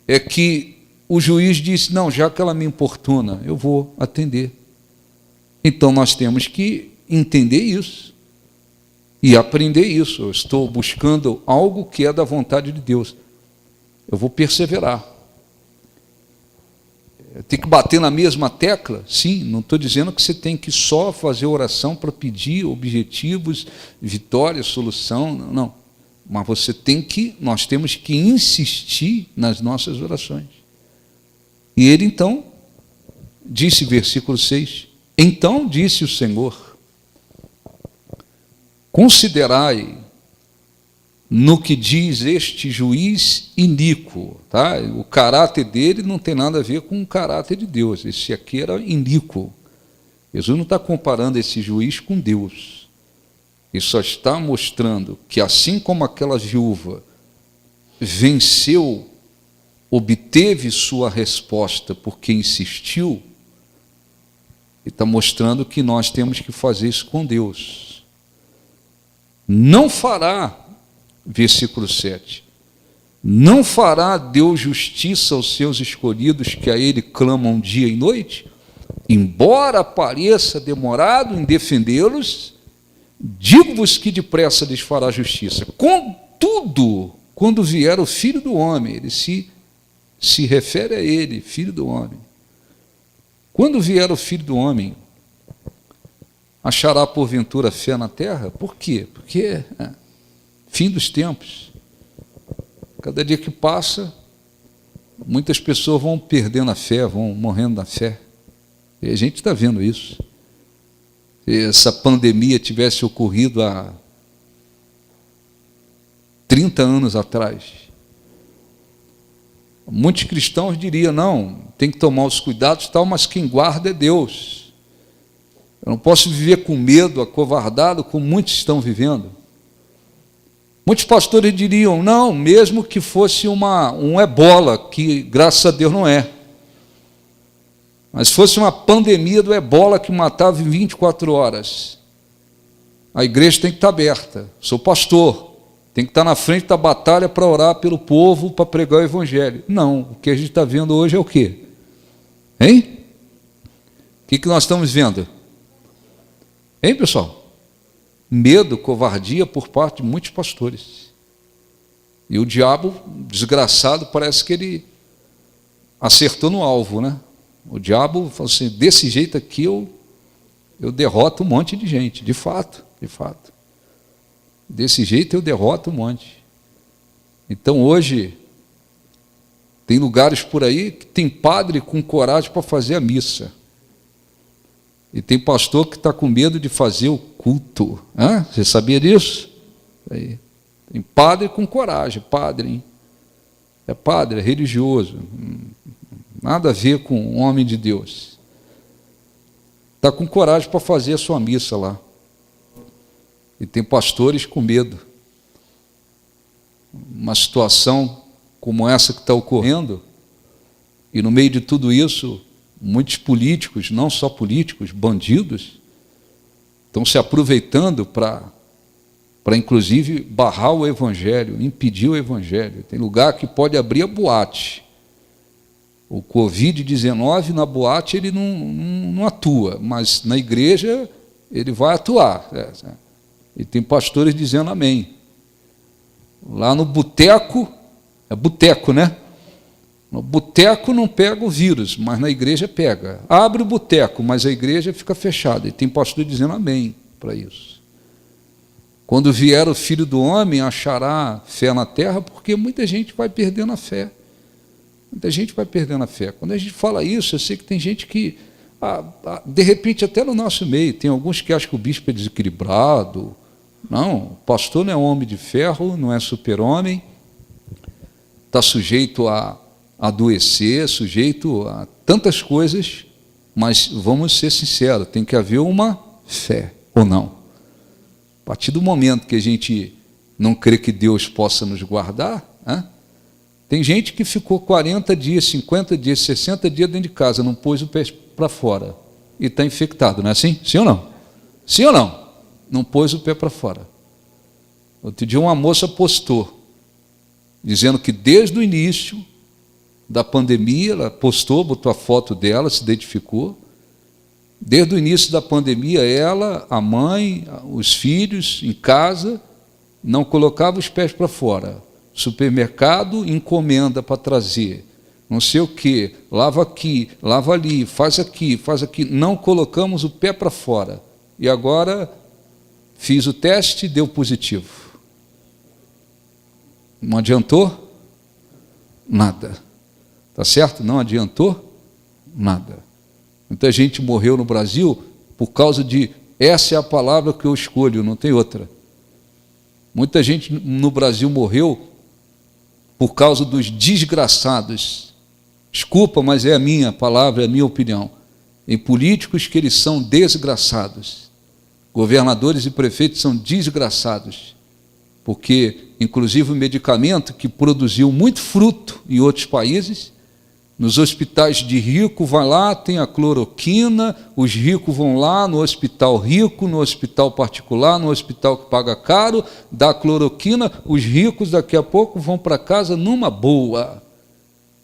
é que o juiz disse, não, já que ela me importuna, eu vou atender. Então nós temos que entender isso e aprender isso. Eu estou buscando algo que é da vontade de Deus. Eu vou perseverar. Tem que bater na mesma tecla? Sim, não estou dizendo que você tem que só fazer oração para pedir objetivos, vitória, solução, não. Mas nós temos que insistir nas nossas orações. E ele então disse, versículo 6, então disse o Senhor, considerai no que diz este juiz iníquo, tá? O caráter dele não tem nada a ver com o caráter de Deus, esse aqui era iníquo. Jesus não está comparando esse juiz com Deus, ele só está mostrando que assim como aquela viúva venceu, obteve sua resposta porque insistiu, E está mostrando que nós temos que fazer isso com Deus. Não fará, versículo 7, não fará Deus justiça aos seus escolhidos que a Ele clamam dia e noite? Embora pareça demorado em defendê-los, digo-vos que depressa lhes fará justiça. Contudo, quando vier o Filho do Homem, ele se refere a ele, Filho do Homem. Quando vier o Filho do Homem, achará porventura fé na terra? Por quê? Porque fim dos tempos. Cada dia que passa, muitas pessoas vão perdendo a fé, vão morrendo na fé. E a gente está vendo isso. Se essa pandemia tivesse ocorrido há 30 anos atrás, muitos cristãos diriam, não, tem que tomar os cuidados e tal, mas quem guarda é Deus. Eu não posso viver com medo, acovardado, como muitos estão vivendo. Muitos pastores diriam, não, mesmo que fosse um ebola, que graças a Deus não é. Mas se fosse uma pandemia do ebola que matava em 24 horas, a igreja tem que estar aberta. Sou pastor, tem que estar na frente da batalha para orar pelo povo, para pregar o evangelho. Não, o que a gente está vendo hoje é o quê? Hein? O que nós estamos vendo? Hein, pessoal? Medo, covardia por parte de muitos pastores. E o diabo, desgraçado, parece que ele acertou no alvo, né? O diabo falou assim, desse jeito aqui eu derroto um monte de gente, de fato. Desse jeito eu derroto um monte. Então hoje, tem lugares por aí que tem padre com coragem para fazer a missa. E tem pastor que está com medo de fazer o culto. Você sabia disso? Aí. Tem padre com coragem, padre, hein? É padre, é religioso. Nada a ver com um homem de Deus. Está com coragem para fazer a sua missa lá. E tem pastores com medo. Uma situação como essa que está ocorrendo, e no meio de tudo isso, muitos políticos, não só políticos, bandidos, estão se aproveitando para inclusive barrar o evangelho, impedir o evangelho. Tem lugar que pode abrir a boate. O Covid-19 na boate ele não atua, mas na igreja ele vai atuar. E tem pastores dizendo amém. Lá no boteco, é boteco, né? No boteco não pega o vírus, mas na igreja pega. Abre o boteco, mas a igreja fica fechada. E tem pastor dizendo amém para isso. Quando vier o Filho do Homem, achará fé na terra, porque muita gente vai perdendo a fé. Muita gente vai perdendo a fé. Quando a gente fala isso, eu sei que tem gente que, de repente, até no nosso meio, tem alguns que acham que o bispo é desequilibrado. Não, o pastor não é homem de ferro, não é super-homem, está sujeito a adoecer, sujeito a tantas coisas, mas vamos ser sinceros, tem que haver uma fé, ou não? A partir do momento que a gente não crê que Deus possa nos guardar, tem gente que ficou 40 dias, 50 dias, 60 dias dentro de casa, não pôs o pé para fora, e está infectado, não é assim? Sim ou não? Sim ou não? Não pôs o pé para fora. Outro dia uma moça postou, dizendo que desde o início da pandemia, ela postou, botou a foto dela, se identificou. Desde o início da pandemia, ela, a mãe, os filhos, em casa, não colocavam os pés para fora. Supermercado, encomenda para trazer. Não sei o quê, lava aqui, lava ali, faz aqui, não colocamos o pé para fora. E agora, fiz o teste e deu positivo. Não adiantou? Nada. Tá certo? Não adiantou? Nada. Muita gente morreu no Brasil por causa de, essa é a palavra que eu escolho, não tem outra. Muita gente no Brasil morreu por causa dos desgraçados. Desculpa, mas é a minha palavra, é a minha opinião. Em políticos que eles são desgraçados. Governadores e prefeitos são desgraçados. Porque, inclusive, o medicamento que produziu muito fruto em outros países, Nos hospitais de rico, vai lá, tem a cloroquina, os ricos vão lá no hospital rico, no hospital particular, no hospital que paga caro, dá cloroquina, os ricos daqui a pouco vão para casa numa boa.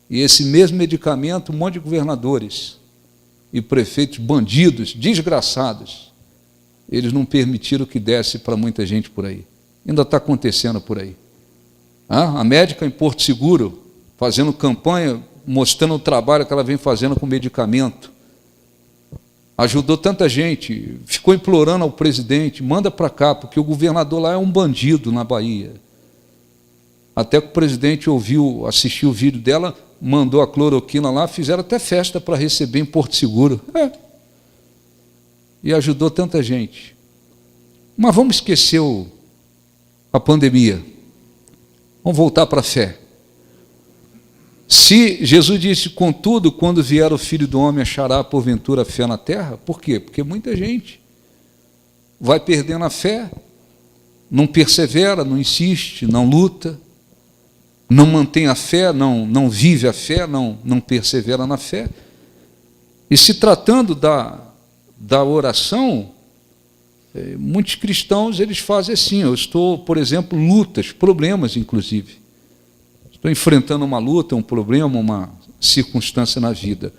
E esse mesmo medicamento, um monte de governadores e prefeitos bandidos, desgraçados, eles não permitiram que desse para muita gente por aí. Ainda está acontecendo por aí. A médica em Porto Seguro, fazendo campanha, mostrando o trabalho que ela vem fazendo com medicamento. Ajudou tanta gente, ficou implorando ao presidente, manda para cá, porque o governador lá é um bandido na Bahia. Até que o presidente assistiu o vídeo dela, mandou a cloroquina lá, fizeram até festa para receber em Porto Seguro. E ajudou tanta gente. Mas vamos esquecer a pandemia. Vamos voltar para a fé. Se Jesus disse, contudo, quando vier o Filho do Homem, achará porventura fé na terra? Por quê? Porque muita gente vai perdendo a fé, não persevera, não insiste, não luta, não mantém a fé, não vive a fé, não persevera na fé. E se tratando da oração, muitos cristãos eles fazem assim. Eu estou, por exemplo, lutas, problemas inclusive. Estou enfrentando uma luta, um problema, uma circunstância na vida.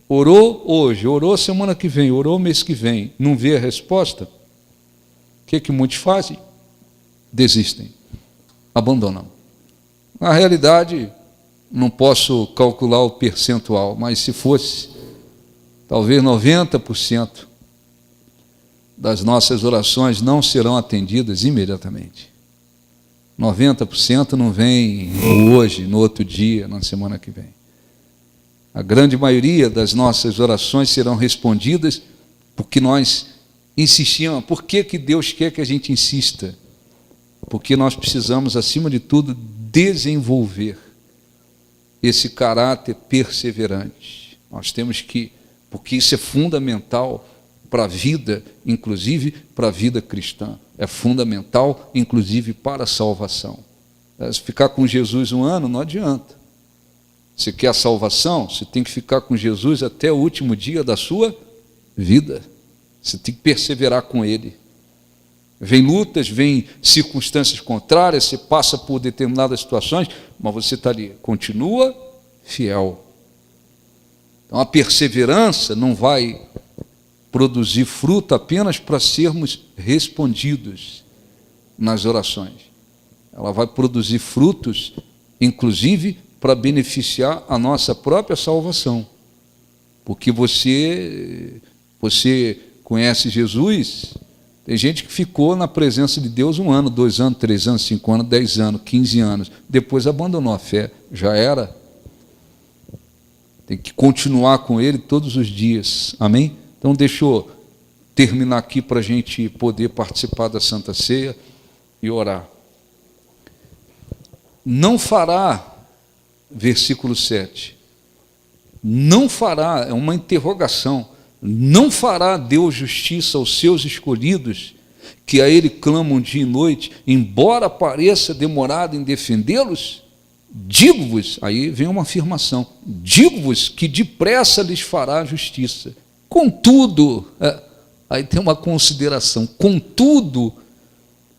Orou hoje, orou semana que vem, orou mês que vem, não vê a resposta. O que muitos fazem? Desistem, abandonam. Na realidade, não posso calcular o percentual, mas se fosse, talvez 90% das nossas orações não serão atendidas imediatamente. 90% não vem hoje, no outro dia, na semana que vem. A grande maioria das nossas orações serão respondidas porque nós insistimos. Por que Deus quer que a gente insista? Porque nós precisamos, acima de tudo, desenvolver esse caráter perseverante. Nós temos que, porque isso é fundamental para a vida, inclusive para a vida cristã. É fundamental, inclusive, para a salvação. Se ficar com Jesus um ano, não adianta. Se quer a salvação, você tem que ficar com Jesus até o último dia da sua vida. Você tem que perseverar com Ele. Vem lutas, vem circunstâncias contrárias, você passa por determinadas situações, mas você está ali, continua fiel. Então a perseverança não vai produzir fruto apenas para sermos respondidos nas orações. Ela vai produzir frutos, inclusive, para beneficiar a nossa própria salvação. Porque você conhece Jesus, tem gente que ficou na presença de Deus 1 ano, 2 anos, 3 anos, 5 anos, 10 anos, 15 anos, depois abandonou a fé, já era. Tem que continuar com Ele todos os dias, amém? Então deixa eu terminar aqui para a gente poder participar da Santa Ceia e orar. Não fará, versículo 7, não fará, é uma interrogação, não fará Deus justiça aos seus escolhidos, que a Ele clamam dia e noite, embora pareça demorado em defendê-los? Digo-vos, aí vem uma afirmação, digo-vos que depressa lhes fará justiça. Contudo, aí tem uma consideração, contudo,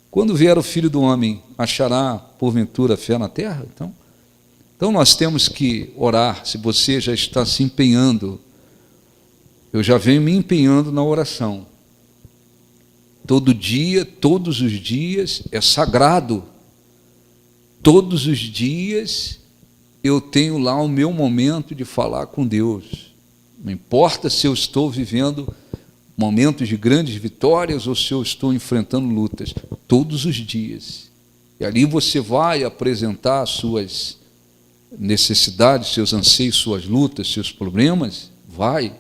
quando vier o Filho do Homem, achará porventura fé na terra? Então nós temos que orar. Se você já está se empenhando, eu já venho me empenhando na oração. Todo dia, todos os dias, é sagrado. Todos os dias eu tenho lá o meu momento de falar com Deus. Não importa se eu estou vivendo momentos de grandes vitórias ou se eu estou enfrentando lutas, todos os dias. E ali você vai apresentar suas necessidades, seus anseios, suas lutas, seus problemas, vai.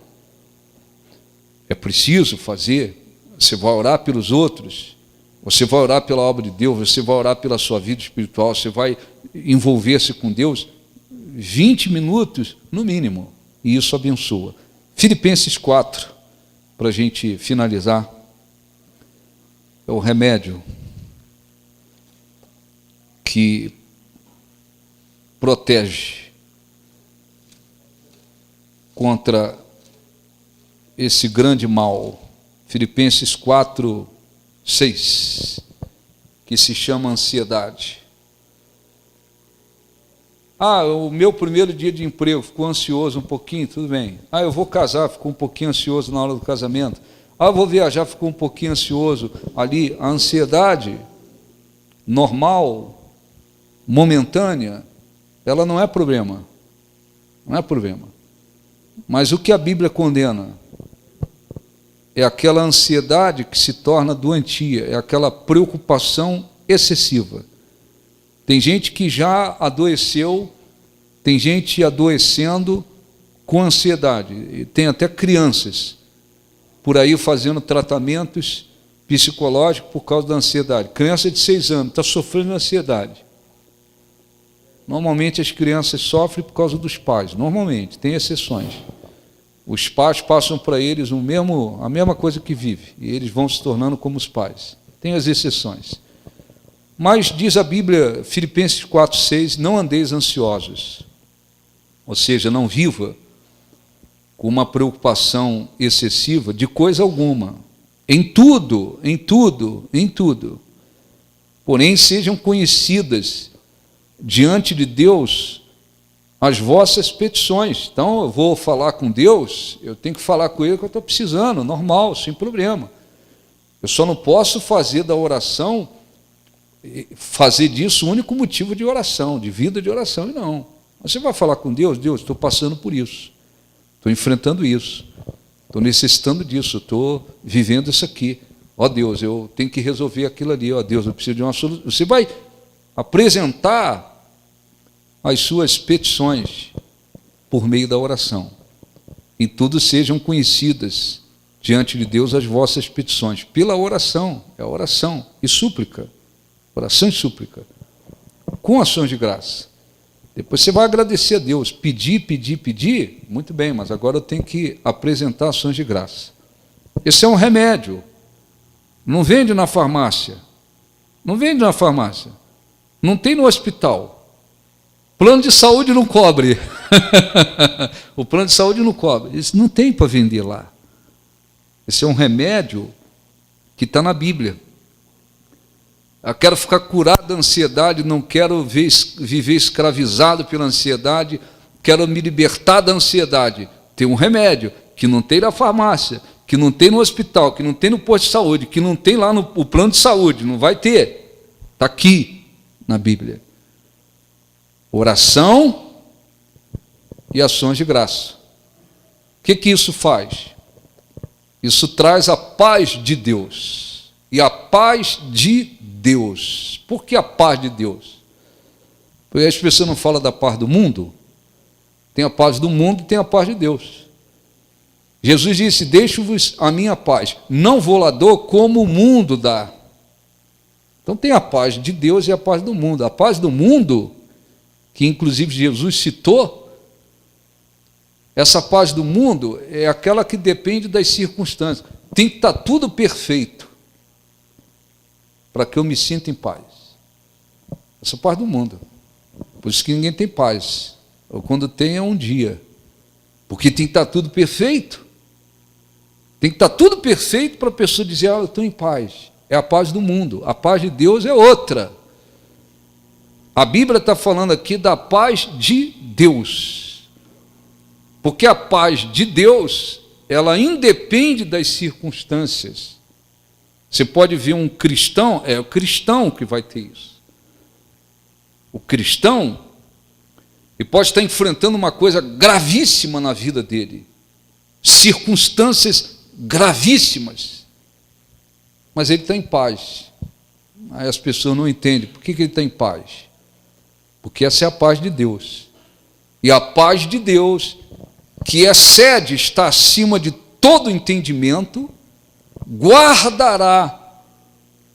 É preciso fazer. Você vai orar pelos outros, você vai orar pela obra de Deus, você vai orar pela sua vida espiritual, você vai envolver-se com Deus 20 minutos, no mínimo. E isso abençoa. Filipenses 4, para a gente finalizar, é o remédio que protege contra esse grande mal. Filipenses 4, 6, que se chama ansiedade. O meu primeiro dia de emprego, ficou ansioso um pouquinho, tudo bem. Eu vou casar, ficou um pouquinho ansioso na hora do casamento. Eu vou viajar, ficou um pouquinho ansioso ali. A ansiedade normal, momentânea, ela não é problema. Não é problema. Mas o que a Bíblia condena é aquela ansiedade que se torna doentia, é aquela preocupação excessiva. Tem gente que já adoeceu, tem gente adoecendo com ansiedade, e tem até crianças por aí fazendo tratamentos psicológicos por causa da ansiedade. Criança de 6 anos está sofrendo de ansiedade. Normalmente as crianças sofrem por causa dos pais, normalmente, tem exceções. Os pais passam para eles a mesma coisa que vive, e eles vão se tornando como os pais. Tem as exceções. Mas diz a Bíblia, Filipenses 4, 6, não andeis ansiosos. Ou seja, não viva com uma preocupação excessiva de coisa alguma. Em tudo. Porém, sejam conhecidas diante de Deus as vossas petições. Então, eu vou falar com Deus, eu tenho que falar com Ele que eu estou precisando, normal, sem problema. Eu só não posso fazer da oração, fazer disso o único motivo de oração, de vida de oração, e não. Você vai falar com Deus, Deus, estou passando por isso, estou enfrentando isso, estou necessitando disso, estou vivendo isso aqui. Ó Deus, eu tenho que resolver aquilo ali, ó Deus, eu preciso de uma solução. Você vai apresentar as suas petições por meio da oração. Em tudo sejam conhecidas diante de Deus as vossas petições, pela oração, é oração e súplica, oração e súplica, com ações de graça. Depois você vai agradecer a Deus, pedir, muito bem, mas agora eu tenho que apresentar ações de graça. Esse é um remédio, não vende na farmácia, não tem no hospital. Plano de saúde não cobre. O plano de saúde não cobre. Isso não tem para vender lá. Esse é um remédio que está na Bíblia. Eu quero ficar curado da ansiedade, não quero viver escravizado pela ansiedade, quero me libertar da ansiedade. Tem um remédio que não tem na farmácia, que não tem no hospital, que não tem no posto de saúde, que não tem lá no plano de saúde, não vai ter. Está aqui na Bíblia. Oração e ações de graça. O que isso faz? Isso traz a paz de Deus. E a paz de Deus. Por que a paz de Deus? Porque as pessoas não falam da paz do mundo. Tem a paz do mundo e tem a paz de Deus. Jesus disse, deixo-vos a minha paz. Não vou lá dou como o mundo dá. Então tem a paz de Deus e a paz do mundo. A paz do mundo, que inclusive Jesus citou, essa paz do mundo é aquela que depende das circunstâncias. Tem que estar tudo perfeito para que eu me sinta em paz. Essa paz do mundo. Por isso que ninguém tem paz. Ou quando tem é um dia. Porque tem que estar tudo perfeito. Tem que estar tudo perfeito para a pessoa dizer, eu estou em paz. É a paz do mundo. A paz de Deus é outra. A Bíblia está falando aqui da paz de Deus. Porque a paz de Deus, ela independe das circunstâncias. Você pode ver um cristão, é o cristão que vai ter isso. O cristão, ele pode estar enfrentando uma coisa gravíssima na vida dele. Circunstâncias gravíssimas. Mas ele está em paz. Aí as pessoas não entendem. Por que ele está em paz? Porque essa é a paz de Deus. E a paz de Deus, que excede, está acima de todo entendimento, guardará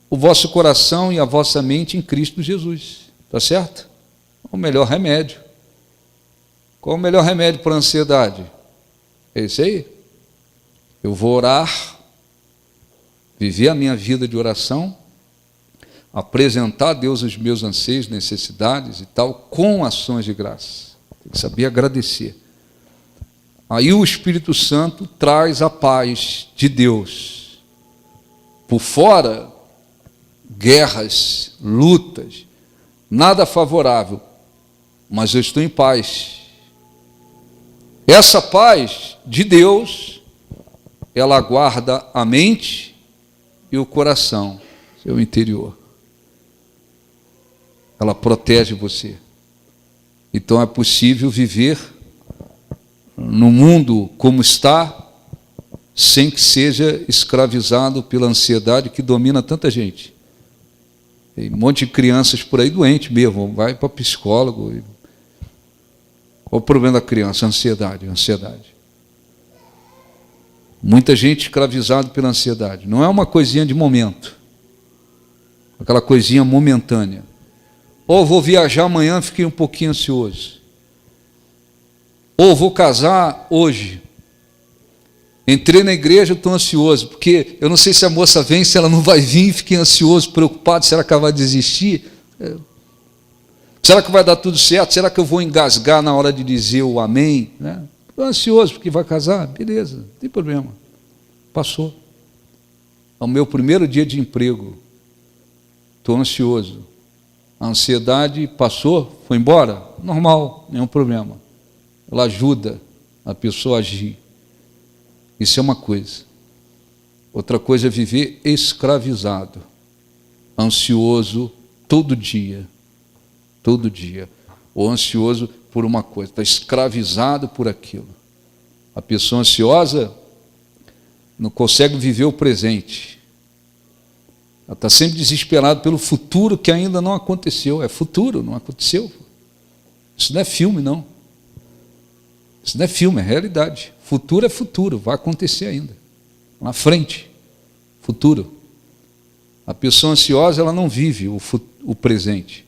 o vosso coração e a vossa mente em Cristo Jesus. Está certo? O melhor remédio. Qual o melhor remédio para a ansiedade? É esse aí. Eu vou orar, viver a minha vida de oração, apresentar a Deus os meus anseios, necessidades e tal, com ações de graça. Tem que saber agradecer. Aí o Espírito Santo traz a paz de Deus. Por fora, guerras, lutas, nada favorável, mas eu estou em paz. Essa paz de Deus, ela guarda a mente e o coração, seu interior. Ela protege você. Então é possível viver no mundo como está, sem que seja escravizado pela ansiedade que domina tanta gente. Tem um monte de crianças por aí doentes mesmo, vai para psicólogo. Qual o problema da criança? Ansiedade. Muita gente escravizada pela ansiedade. Não é uma coisinha de momento, aquela coisinha momentânea. Ou vou viajar amanhã, fiquei um pouquinho ansioso. Ou vou casar hoje. Entrei na igreja, estou ansioso, porque eu não sei se a moça vem, se ela não vai vir, fiquei ansioso, preocupado, será que ela vai desistir? Será que vai dar tudo certo? Será que eu vou engasgar na hora de dizer o amém? Estou ansioso porque vai casar? Beleza, não tem problema. Passou. É o meu primeiro dia de emprego. Estou ansioso. A ansiedade passou, foi embora? Normal, nenhum problema. Ela ajuda a pessoa a agir. Isso é uma coisa. Outra coisa é viver escravizado, ansioso todo dia, ou ansioso por uma coisa, está escravizado por aquilo. A pessoa ansiosa não consegue viver o presente. Ela está sempre desesperada pelo futuro que ainda não aconteceu. É futuro, não aconteceu. Isso não é filme, não. Isso não é filme, é realidade. Futuro é futuro, vai acontecer ainda. Na frente, futuro. A pessoa ansiosa, ela não vive o presente.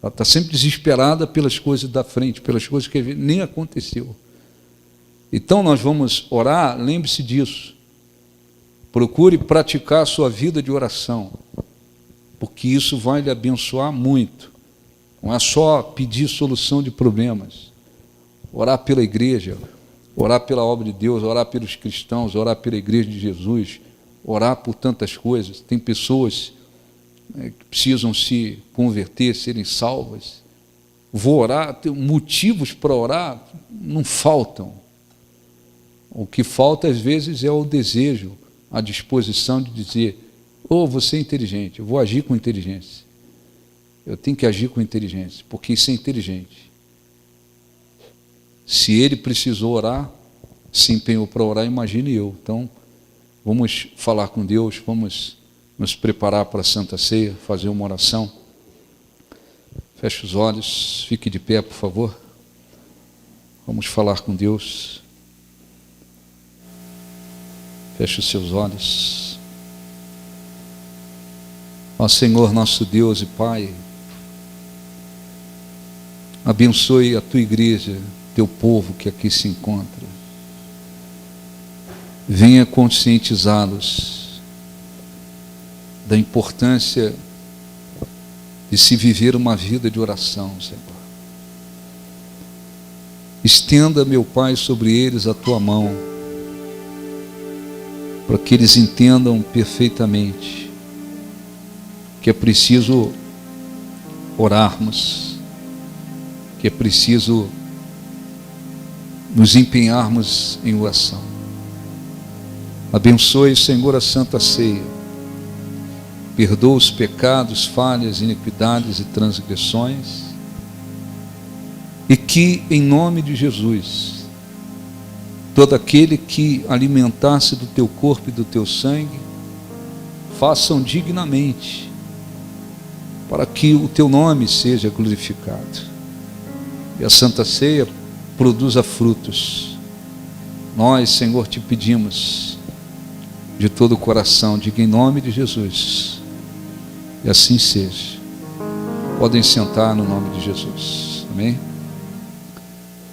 Ela está sempre desesperada pelas coisas da frente, pelas coisas que nem aconteceu. Então nós vamos orar, lembre-se disso. Procure praticar a sua vida de oração, porque isso vai lhe abençoar muito. Não é só pedir solução de problemas. Orar pela igreja, orar pela obra de Deus, orar pelos cristãos, orar pela igreja de Jesus, orar por tantas coisas. Tem pessoas que precisam se converter, serem salvas. Vou orar, tem motivos para orar, não faltam. O que falta às vezes é o desejo, a disposição de dizer: você é inteligente, eu vou agir com inteligência. Eu tenho que agir com inteligência, porque isso é inteligente. Se ele precisou orar, se empenhou para orar, imagine eu. Então, vamos falar com Deus, vamos nos preparar para a Santa Ceia, fazer uma oração. Feche os olhos, fique de pé, por favor. Vamos falar com Deus. Feche os seus olhos. Ó Senhor, nosso Deus e Pai, abençoe a Tua igreja, Teu povo que aqui se encontra. Venha conscientizá-los da importância de se viver uma vida de oração, Senhor. Estenda, meu Pai, sobre eles a Tua mão, para que eles entendam perfeitamente que é preciso orarmos, que é preciso nos empenharmos em oração. Abençoe, Senhor, a Santa Ceia. Perdoa os pecados, falhas, iniquidades e transgressões. E que, em nome de Jesus, todo aquele que alimentasse do Teu corpo e do Teu sangue, façam dignamente, para que o Teu nome seja glorificado. E a Santa Ceia produza frutos. Nós, Senhor, Te pedimos de todo o coração, diga em nome de Jesus, e assim seja. Podem sentar no nome de Jesus, amém?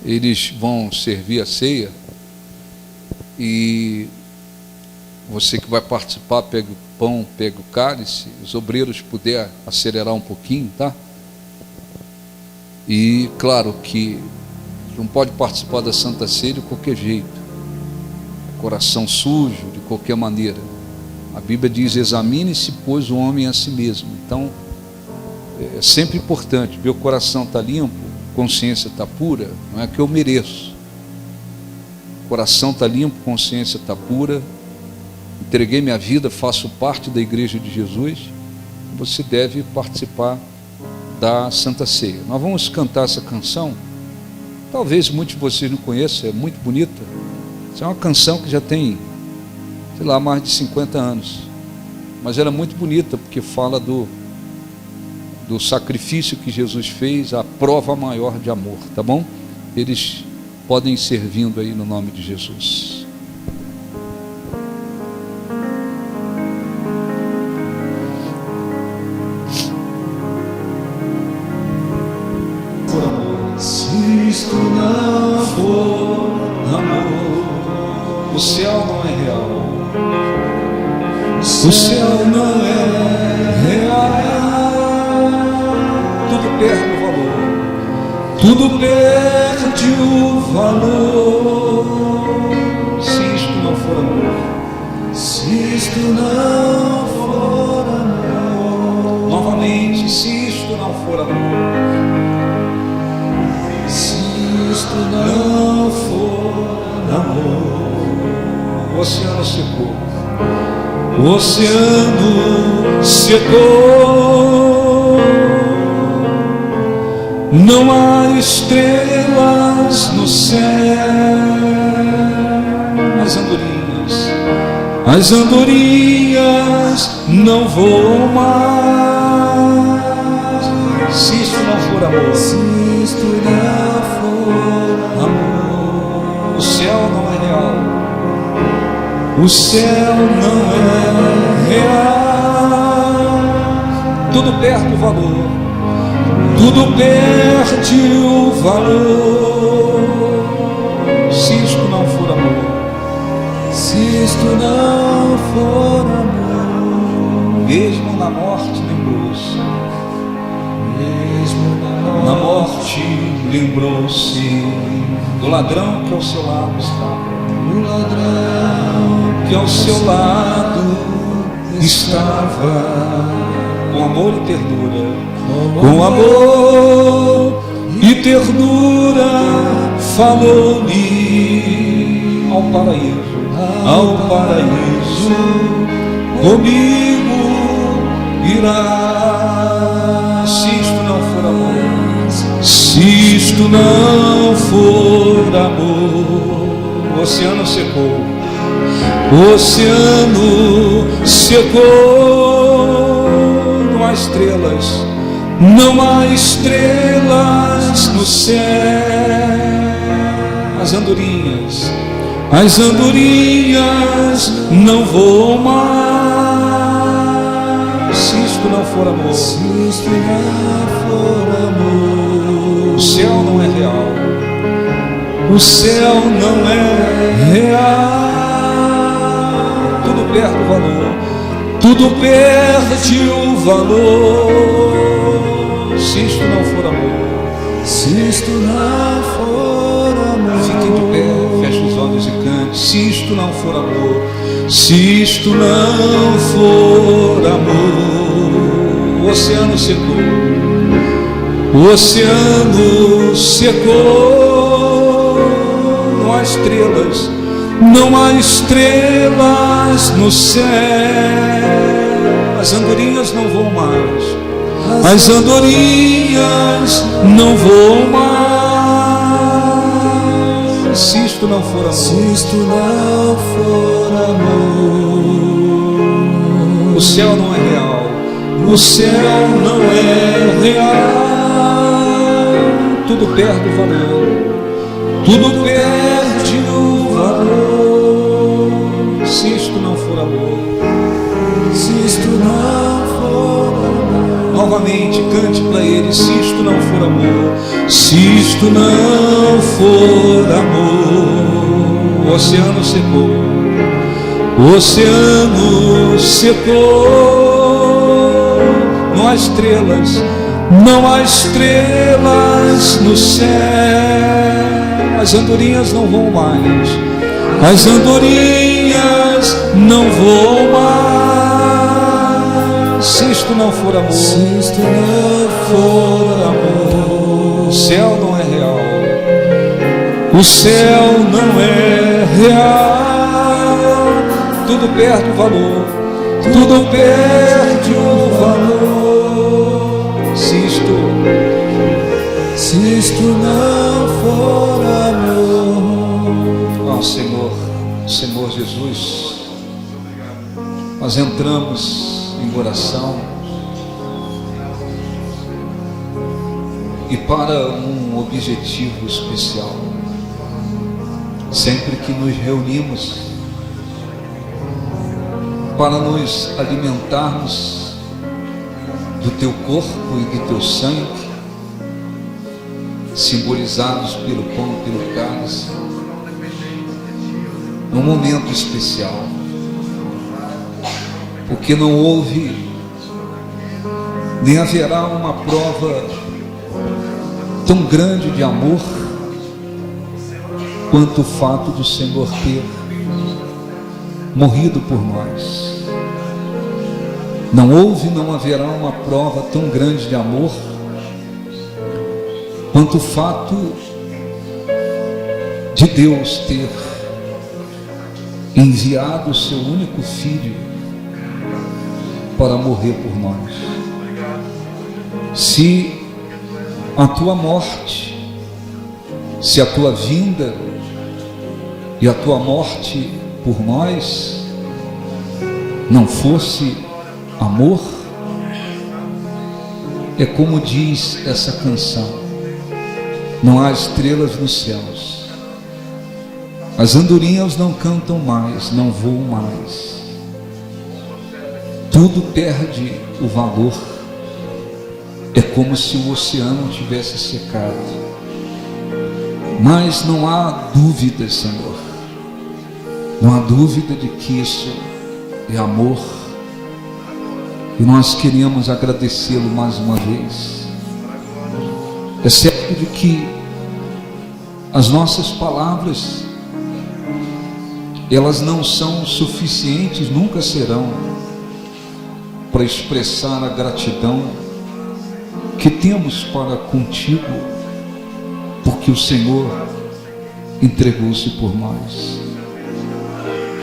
Eles vão servir a ceia, e você que vai participar, pega o pão, pega o cálice. Os obreiros puder acelerar um pouquinho, tá? E claro que Não pode participar da Santa Ceia de qualquer jeito, coração sujo, de qualquer maneira. A Bíblia diz: examine-se, pois, o homem a si mesmo. Então, é sempre importante. Meu coração está limpo, consciência está pura, não é que eu mereço. Coração está limpo, consciência está pura, entreguei minha vida, faço parte da igreja de Jesus. Você deve participar da Santa Ceia. Nós vamos cantar essa canção. Talvez muitos de vocês não conheçam, é muito bonita. Essa é uma canção que já tem, sei lá, mais de 50 anos. Mas ela é muito bonita, porque fala do sacrifício que Jesus fez, a prova maior de amor, tá bom? Eles podem ir servindo aí no nome de Jesus. Se isto não for amor, O céu não é real. o céu não é real. Tudo perde o valor. Tudo perde o valor. Se isto não for amor. Se isto não for amor. Novamente, se isto não for amor. Se isto não for amor. O oceano secou. O oceano secou. Não há estrelas no céu. As andorinhas não voam mais. Se isto não for amor. Se isto não for amor. O céu não é real. O céu não é real. Tudo perde o valor. Tudo perde o valor. Se isto não for amor. Se isto não for amor. Mesmo na morte lembrou-se. Mesmo Na morte lembrou-se do ladrão que ao seu lado estava. o ladrão Que ao seu lado estava, com amor e ternura. com amor e ternura falou-lhe Ao paraíso. ao paraíso, comigo irá. Se isto não for amor. Se isto não for amor. O oceano secou. O oceano secou. Não há estrelas. Não há estrelas no céu. As andorinhas. As andorinhas não voam mais. Se isto não for amor. Se isto não for amor. O céu não é real. O céu não é real. Tudo perde o valor. Tudo perde o valor. Se isto não for amor. Se isto não for amor. Fique de pé, feche os olhos e cante. Se isto não for amor. Se isto não for amor. O oceano secou. O oceano secou. Não há estrelas. Não há estrelas no céu. As andorinhas não voam mais. As andorinhas não voam mais. Se isto não for Se amor. isto não for amor. O céu não é real. O céu não é real. Tudo perde o valor. Tudo perde o valor. Se isto não for amor. Se isto não for amor. Novamente, cante para ele. Se isto não for amor. Se isto não for amor. O oceano secou. O oceano secou. Não há estrelas. Não há estrelas no céu. não, as andorinhas não voam mais. As andorinhas não voam mais. Se isto não for amor, se isto não for amor, o céu não é real. O céu não é real. Tudo perde o valor. Tudo perde o valor. Se isto não for amor. Ó Senhor, Senhor Jesus, nós entramos em oração e para um objetivo especial. Sempre que nos reunimos para nos alimentarmos do teu corpo e do teu sangue, simbolizados pelo pão e pelo cálice, num momento especial, porque não houve nem haverá uma prova tão grande de amor quanto o fato do Senhor ter morrido por nós. Não houve, não haverá uma prova tão grande de amor quanto o fato de Deus ter enviado o seu único filho para morrer por nós. Se a tua morte, se a tua vinda e a tua morte por nós não fosse amor, é como diz essa canção: não há estrelas nos céus, as andorinhas não cantam mais, não voam mais, tudo perde o valor. É como se o oceano tivesse secado. Mas não há dúvida, Senhor, não há dúvida de que isso é amor, e nós queremos agradecê-lo mais uma vez. É certo de que as nossas palavras, elas não são suficientes, nunca serão, para expressar a gratidão que temos para contigo, porque o Senhor entregou-se por nós.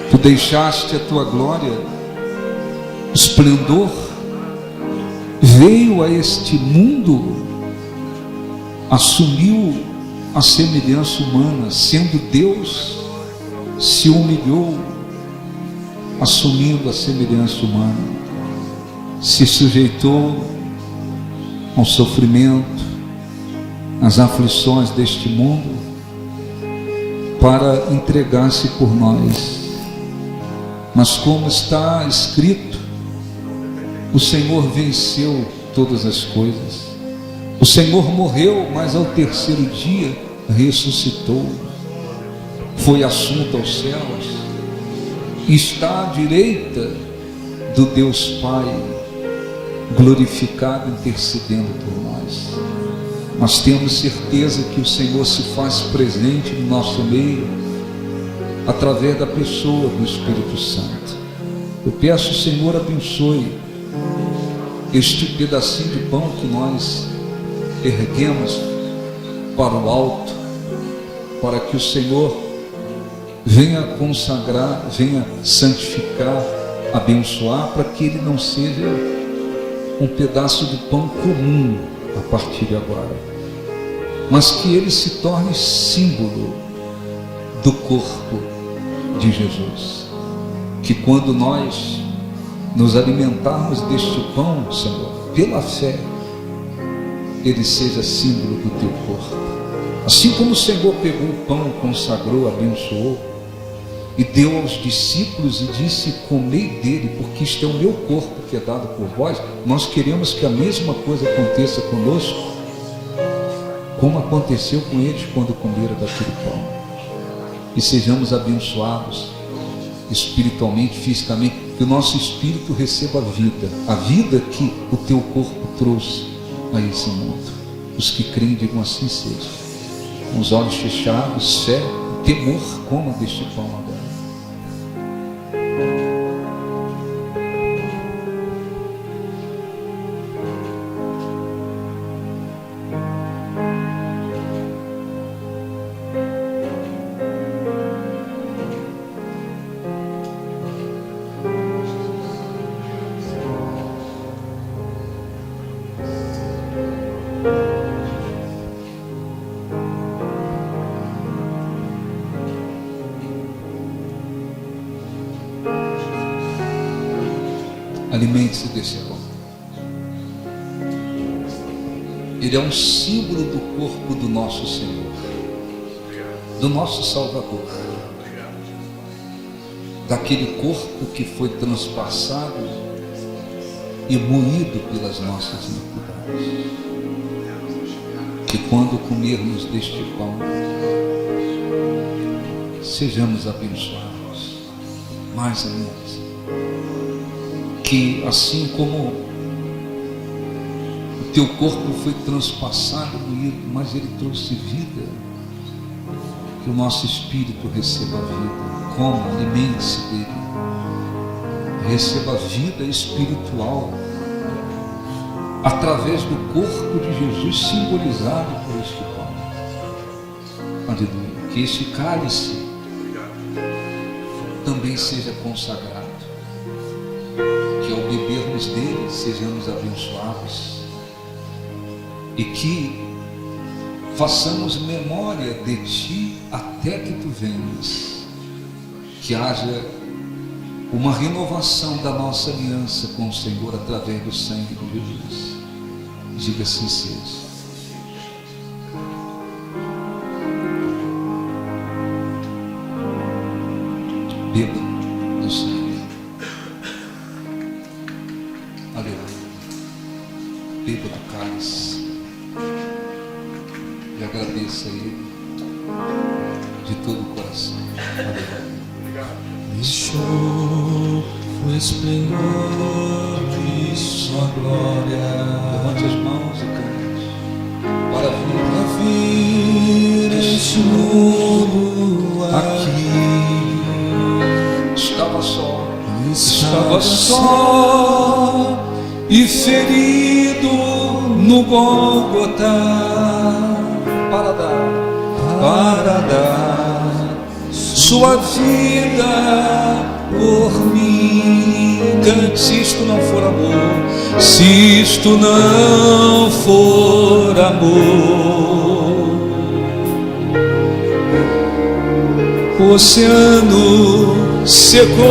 Tu deixaste a tua glória, o esplendor, veio a este mundo, assumiu a semelhança humana, sendo Deus, se humilhou, assumindo a semelhança humana, se sujeitou ao sofrimento, às aflições deste mundo, para entregar-se por nós. Mas como está escrito, o Senhor venceu todas as coisas. O Senhor morreu, mas ao terceiro dia ressuscitou, foi assunto aos céus, está à direita do Deus Pai, glorificado, intercedendo por nós. Nós temos certeza que o Senhor se faz presente no nosso meio, através da pessoa do Espírito Santo. Eu peço, Senhor, abençoe este pedacinho de pão que nós erguemos para o alto, para que o Senhor venha consagrar, venha santificar, abençoar, para que ele não seja um pedaço de pão comum a partir de agora, mas que ele se torne símbolo do corpo de Jesus. Que quando nós nos alimentarmos deste pão, Senhor, pela fé, ele seja símbolo do teu corpo. Assim como o Senhor pegou o pão, consagrou, abençoou e deu aos discípulos e disse: comei dele, porque isto é o meu corpo que é dado por vós. Nós queremos que a mesma coisa aconteça conosco, como aconteceu com eles quando comeram daquele pão. E sejamos abençoados espiritualmente, fisicamente, que o nosso espírito receba a vida que o teu corpo trouxe a esse mundo. Os que creem digam assim seja. com os olhos fechados, fé, temor, coma deste pão agora. Alimente-se desse pão. Ele é um símbolo do corpo do nosso Senhor, do nosso Salvador, daquele corpo que foi transpassado e moído pelas nossas iniquidades. Que quando comermos deste pão, sejamos abençoados mais ainda. Que assim como o teu corpo foi transpassado, moído, mas ele trouxe vida, que o nosso espírito receba vida, coma, alimente-se dele, receba vida espiritual, através do corpo de Jesus simbolizado por este pão. Aleluia. Que este cálice também seja consagrado, que ao bebermos dele sejamos abençoados e que façamos memória de ti até que tu venhas, que haja uma renovação da nossa aliança com o Senhor através do sangue de Jesus. Diga assim seja. Beba do sangue. Aleluia. Beba do cálice e agradeça a Ele de todo o coração. Aleluia. Deixou o esplendor de sua glória. Levante as mãos e cante para vir este mundo aqui. Estava só e ferido no Gólgota para dar sua vida por mim. Cante, se isto não for amor, se isto não for amor. O oceano secou,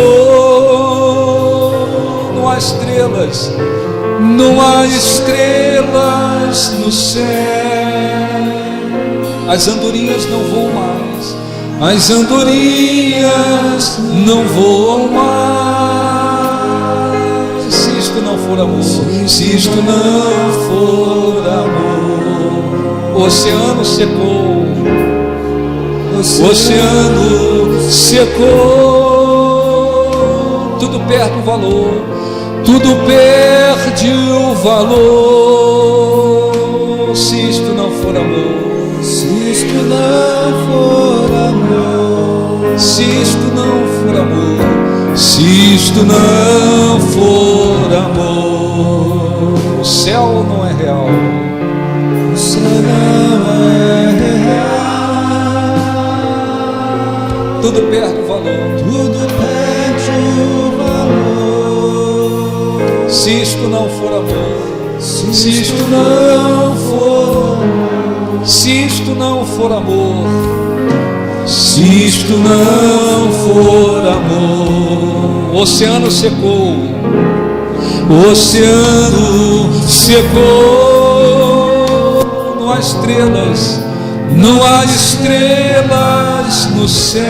não há estrelas, não há estrelas no céu. As andorinhas não voam mais, as andorinhas não voam mais. Se isto não for amor, se isto não for amor. O oceano secou, o oceano secou, tudo perde o valor, tudo perde o valor. Se isto não for amor, se isto não for amor, se isto não for amor, se isto não for amor. O céu não é real, o céu não é real, tudo perde o valor, tudo perde o valor. Se isto não for amor, se isto não for, se isto não for amor, se isto não for amor. o oceano secou, o oceano secou, não há estrelas, não há estrelas no céu.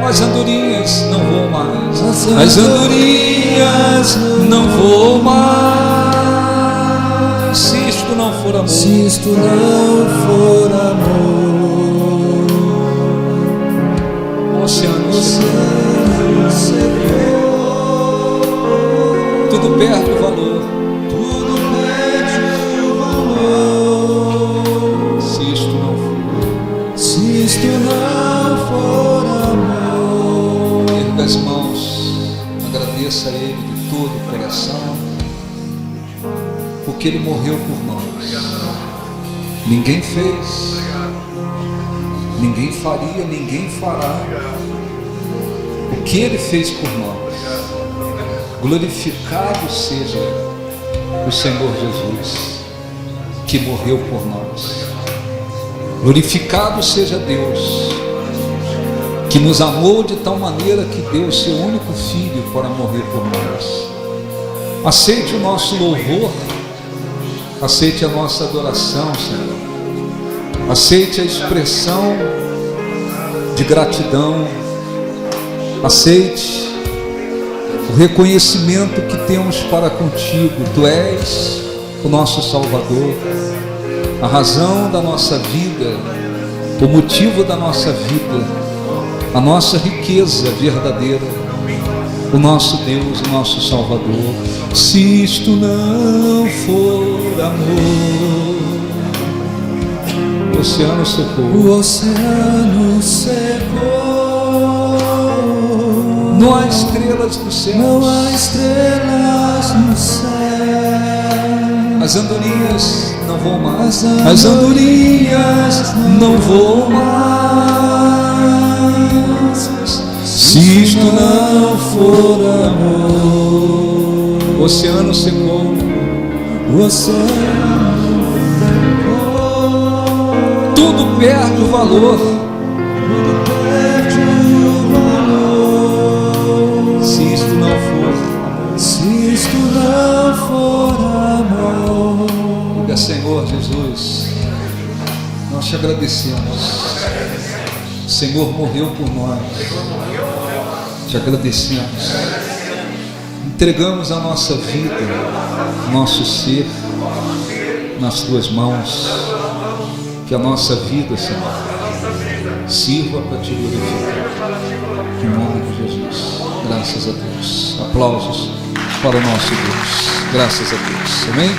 as andorinhas não voam mais, As andorinhas não voam mais. Se isto não for amor, se isto não for amor, o oceano secou, tudo perde o valor, tudo perde o valor. se isto não isto não for amor. Erga as mãos, agradeça a Ele de todo o coração, porque Ele morreu por nós. Ninguém fez, ninguém faria, ninguém fará o que Ele fez por nós. Glorificado seja o Senhor Jesus, que morreu por nós. Glorificado seja Deus, que nos amou de tal maneira que deu o seu único Filho para morrer por nós. Aceite o nosso louvor, aceite a nossa adoração, Senhor. Aceite a expressão de gratidão, aceite o reconhecimento que temos para contigo. Tu és o nosso Salvador, a razão da nossa vida, o motivo da nossa vida, a nossa riqueza verdadeira, o nosso Deus, o nosso Salvador. Se isto não for amor, o oceano secou. O oceano secou. Não há estrelas no céu. Não há estrelas no céu. As andorinhas não voam mais. As andorinhas não voam mais. Se isto não for amor, o oceano secou. o oceano Tudo perde o valor. perde o valor. Se isto não for amor. Se isto não for amor. Diga, Senhor Jesus, nós te agradecemos. O Senhor morreu por nós. Te agradecemos. Entregamos a nossa vida, nosso ser nas tuas mãos. Que a nossa vida, Senhor, sirva para te glorificar. Em nome de Jesus. Graças a Deus. Aplausos para o nosso Deus. Graças a Deus. Amém?